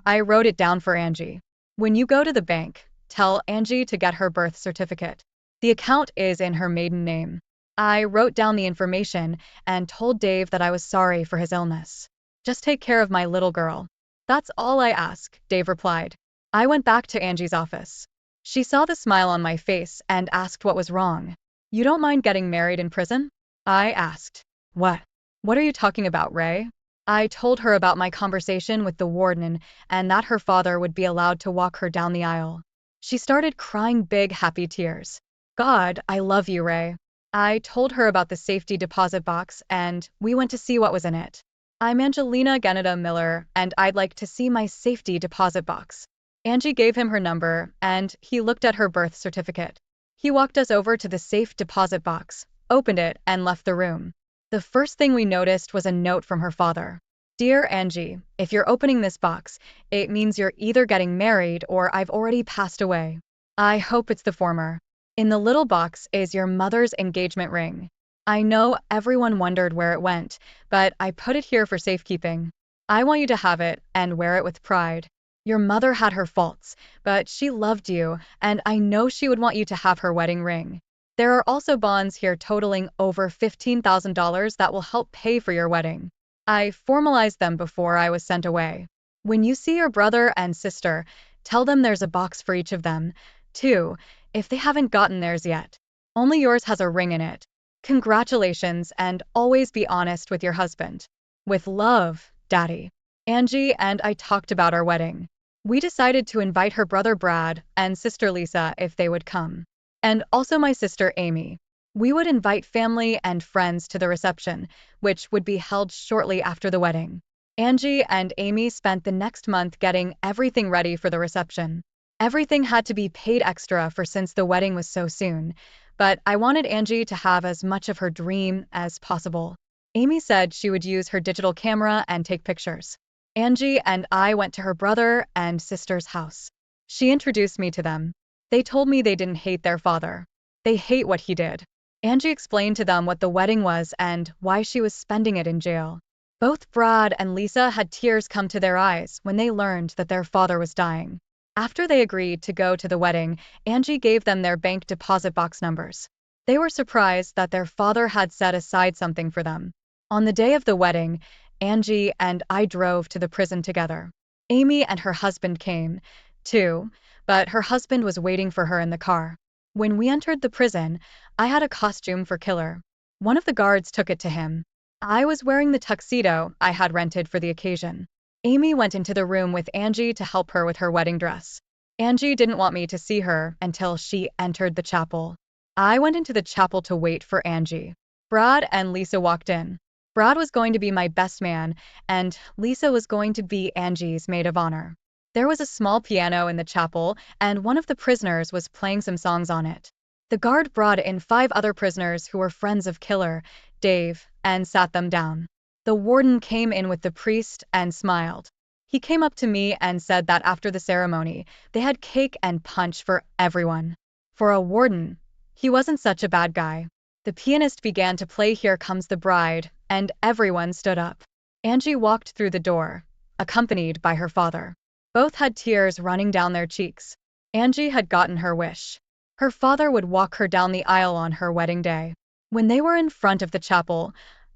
I wrote it down for Angie. When you go to the bank, tell Angie to get her birth certificate. The account is in her maiden name. I wrote down the information and told Dave that I was sorry for his illness. Just take care of my little girl. That's all I ask, Dave replied. I went back to Angie's office. She saw the smile on my face and asked what was wrong. You don't mind getting married in prison? I asked. What? What are you talking about, Ray? I told her about my conversation with the warden and that her father would be allowed to walk her down the aisle. She started crying big, happy tears. God, I love you, Ray. I told her about the safety deposit box and we went to see what was in it. I'm Angelina Geneta Miller and I'd like to see my safety deposit box. Angie gave him her number and he looked at her birth certificate. He walked us over to the safe deposit box, opened it and left the room. The first thing we noticed was a note from her father. Dear Angie, if you're opening this box, it means you're either getting married or I've already passed away. I hope it's the former. In the little box is your mother's engagement ring. I know everyone wondered where it went, but I put it here for safekeeping. I want you to have it and wear it with pride. Your mother had her faults, but she loved you, and I know she would want you to have her wedding ring. There are also bonds here totaling over $15,000 that will help pay for your wedding. I formalized them before I was sent away. When you see your brother and sister, tell them there's a box for each of them, too, if they haven't gotten theirs yet. Only yours has a ring in it. Congratulations, and always be honest with your husband. With love, Daddy. Angie and I talked about our wedding. We decided to invite her brother Brad and sister Lisa if they would come. And also my sister Amy. We would invite family and friends to the reception, which would be held shortly after the wedding. Angie and Amy spent the next month getting everything ready for the reception. Everything had to be paid extra for since the wedding was so soon, but I wanted Angie to have as much of her dream as possible. Amy said she would use her digital camera and take pictures. Angie and I went to her brother and sister's house. She introduced me to them. They told me they didn't hate their father. They hate what he did. Angie explained to them what the wedding was and why she was spending it in jail. Both Brad and Lisa had tears come to their eyes when they learned that their father was dying. After they agreed to go to the wedding, Angie gave them their bank deposit box numbers. They were surprised that their father had set aside something for them. On the day of the wedding, Angie and I drove to the prison together. Amy and her husband came, too, but her husband was waiting for her in the car. When we entered the prison, I had a costume for Killer. One of the guards took it to him. I was wearing the tuxedo I had rented for the occasion. Amy went into the room with Angie to help her with her wedding dress. Angie didn't want me to see her until she entered the chapel. I went into the chapel to wait for Angie. Brad and Lisa walked in. Brad was going to be my best man, and Lisa was going to be Angie's maid of honor. There was a small piano in the chapel, and one of the prisoners was playing some songs on it. The guard brought in 5 other prisoners who were friends of Killer, Dave, and sat them down. The warden came in with the priest and smiled. He came up to me and said that after the ceremony, they had cake and punch for everyone. For a warden, he wasn't such a bad guy. The pianist began to play Here Comes the Bride, and everyone stood up. Angie walked through the door, accompanied by her father. Both had tears running down their cheeks. Angie had gotten her wish. Her father would walk her down the aisle on her wedding day. When they were in front of the chapel,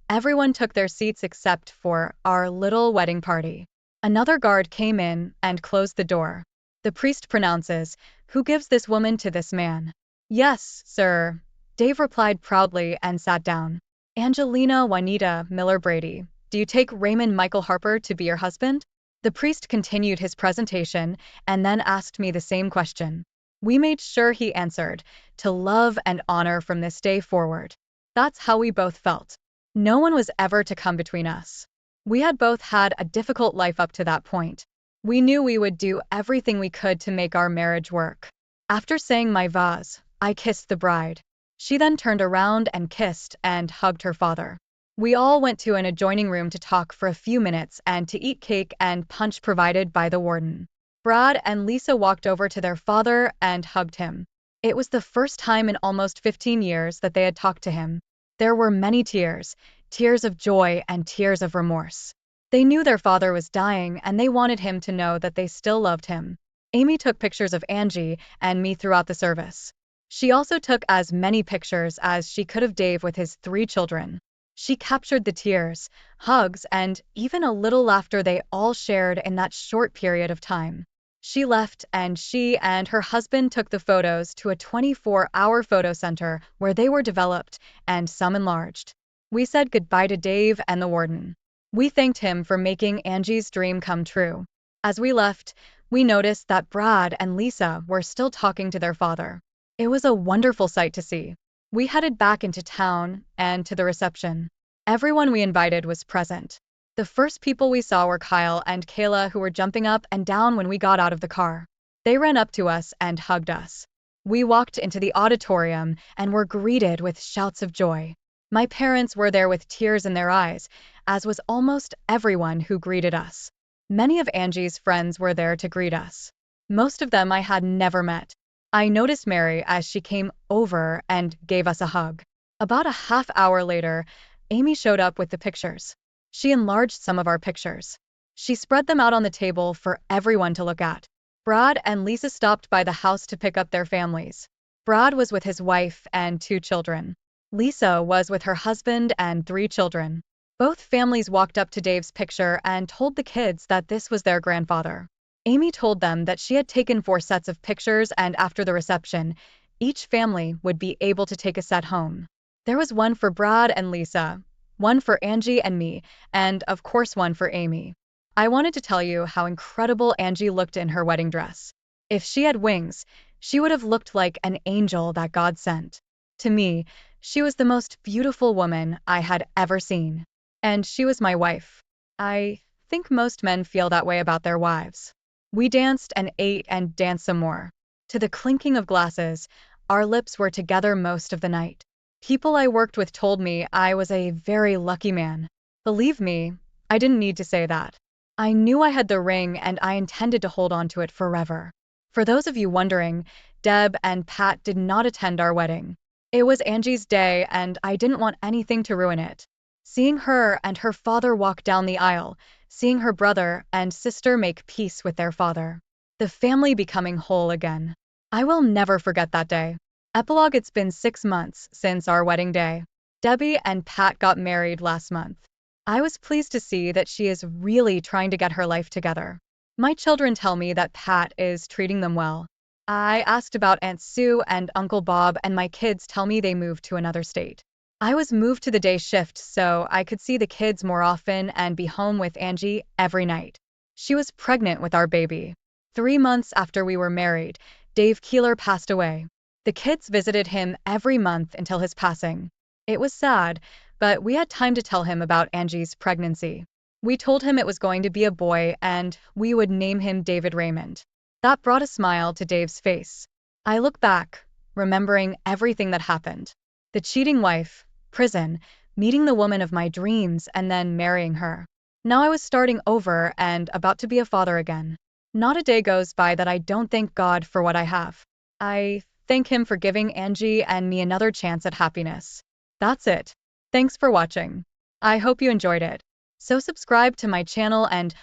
everyone took their seats except for our little wedding party. Another guard came in and closed the door. The priest pronounces, "Who gives this woman to this man?" "Yes, sir," Dave replied proudly and sat down. "Angelina Juanita Miller Brady, do you take Raymond Michael Harper to be your husband?" The priest continued his presentation and then asked me the same question. We made sure he answered, "To love and honor from this day forward." That's how we both felt. No one was ever to come between us. We had both had a difficult life up to that point. We knew we would do everything we could to make our marriage work. After saying my vows, I kissed the bride. She then turned around and kissed and hugged her father. We all went to an adjoining room to talk for a few minutes and to eat cake and punch provided by the warden. Brad and Lisa walked over to their father and hugged him. It was the first time in almost 15 years that they had talked to him. There were many tears, tears of joy and tears of remorse. They knew their father was dying and they wanted him to know that they still loved him. Amy took pictures of Angie and me throughout the service. She also took as many pictures as she could of Dave with his 3 children. She captured the tears, hugs, and even a little laughter they all shared in that short period of time. She left and she and her husband took the photos to a 24-hour photo center where they were developed and some enlarged. We said goodbye to Dave and the warden. We thanked him for making Angie's dream come true. As we left, we noticed that Brad and Lisa were still talking to their father. It was a wonderful sight to see. We headed back into town and to the reception. Everyone we invited was present. The first people we saw were Kyle and Kayla, who were jumping up and down when we got out of the car. They ran up to us and hugged us. We walked into the auditorium and were greeted with shouts of joy. My parents were there with tears in their eyes, as was almost everyone who greeted us. Many of Angie's friends were there to greet us. Most of them I had never met. I noticed Mary as she came over and gave us a hug. About a half hour later, Amy showed up with the pictures. She enlarged some of our pictures. She spread them out on the table for everyone to look at. Brad and Lisa stopped by the house to pick up their families. Brad was with his wife and 2 children. Lisa was with her husband and 3 children. Both families walked up to Dave's picture and told the kids that this was their grandfather. Amy told them that she had taken 4 sets of pictures and after the reception, each family would be able to take a set home. There was one for Brad and Lisa, one for Angie and me, and of course one for Amy. I wanted to tell you how incredible Angie looked in her wedding dress. If she had wings, she would have looked like an angel that God sent. To me, she was the most beautiful woman I had ever seen. And she was my wife. I think most men feel that way about their wives. We danced and ate and danced some more. To the clinking of glasses, our lips were together most of the night. People I worked with told me I was a very lucky man. Believe me, I didn't need to say that. I knew I had the ring and I intended to hold on to it forever. For those of you wondering, Deb and Pat did not attend our wedding. It was Angie's day and I didn't want anything to ruin it. Seeing her and her father walk down the aisle, seeing her brother and sister make peace with their father. The family becoming whole again. I will never forget that day. Epilogue. It's been 6 months since our wedding day. Debbie and Pat got married last month. I was pleased to see that she is really trying to get her life together. My children tell me that Pat is treating them well. I asked about Aunt Sue and Uncle Bob, and my kids tell me they moved to another state. I was moved to the day shift so I could see the kids more often and be home with Angie every night. She was pregnant with our baby. 3 months after we were married, Dave Keeler passed away. The kids visited him every month until his passing. It was sad, but we had time to tell him about Angie's pregnancy. We told him it was going to be a boy and we would name him David Raymond. That brought a smile to Dave's face. I look back, remembering everything that happened. The cheating wife, prison, meeting the woman of my dreams and then marrying her. Now I was starting over and about to be a father again. Not a day goes by that I don't thank God for what I have. I thank him for giving Angie and me another chance at happiness. That's it. Thanks for watching. I hope you enjoyed it. So subscribe to my channel and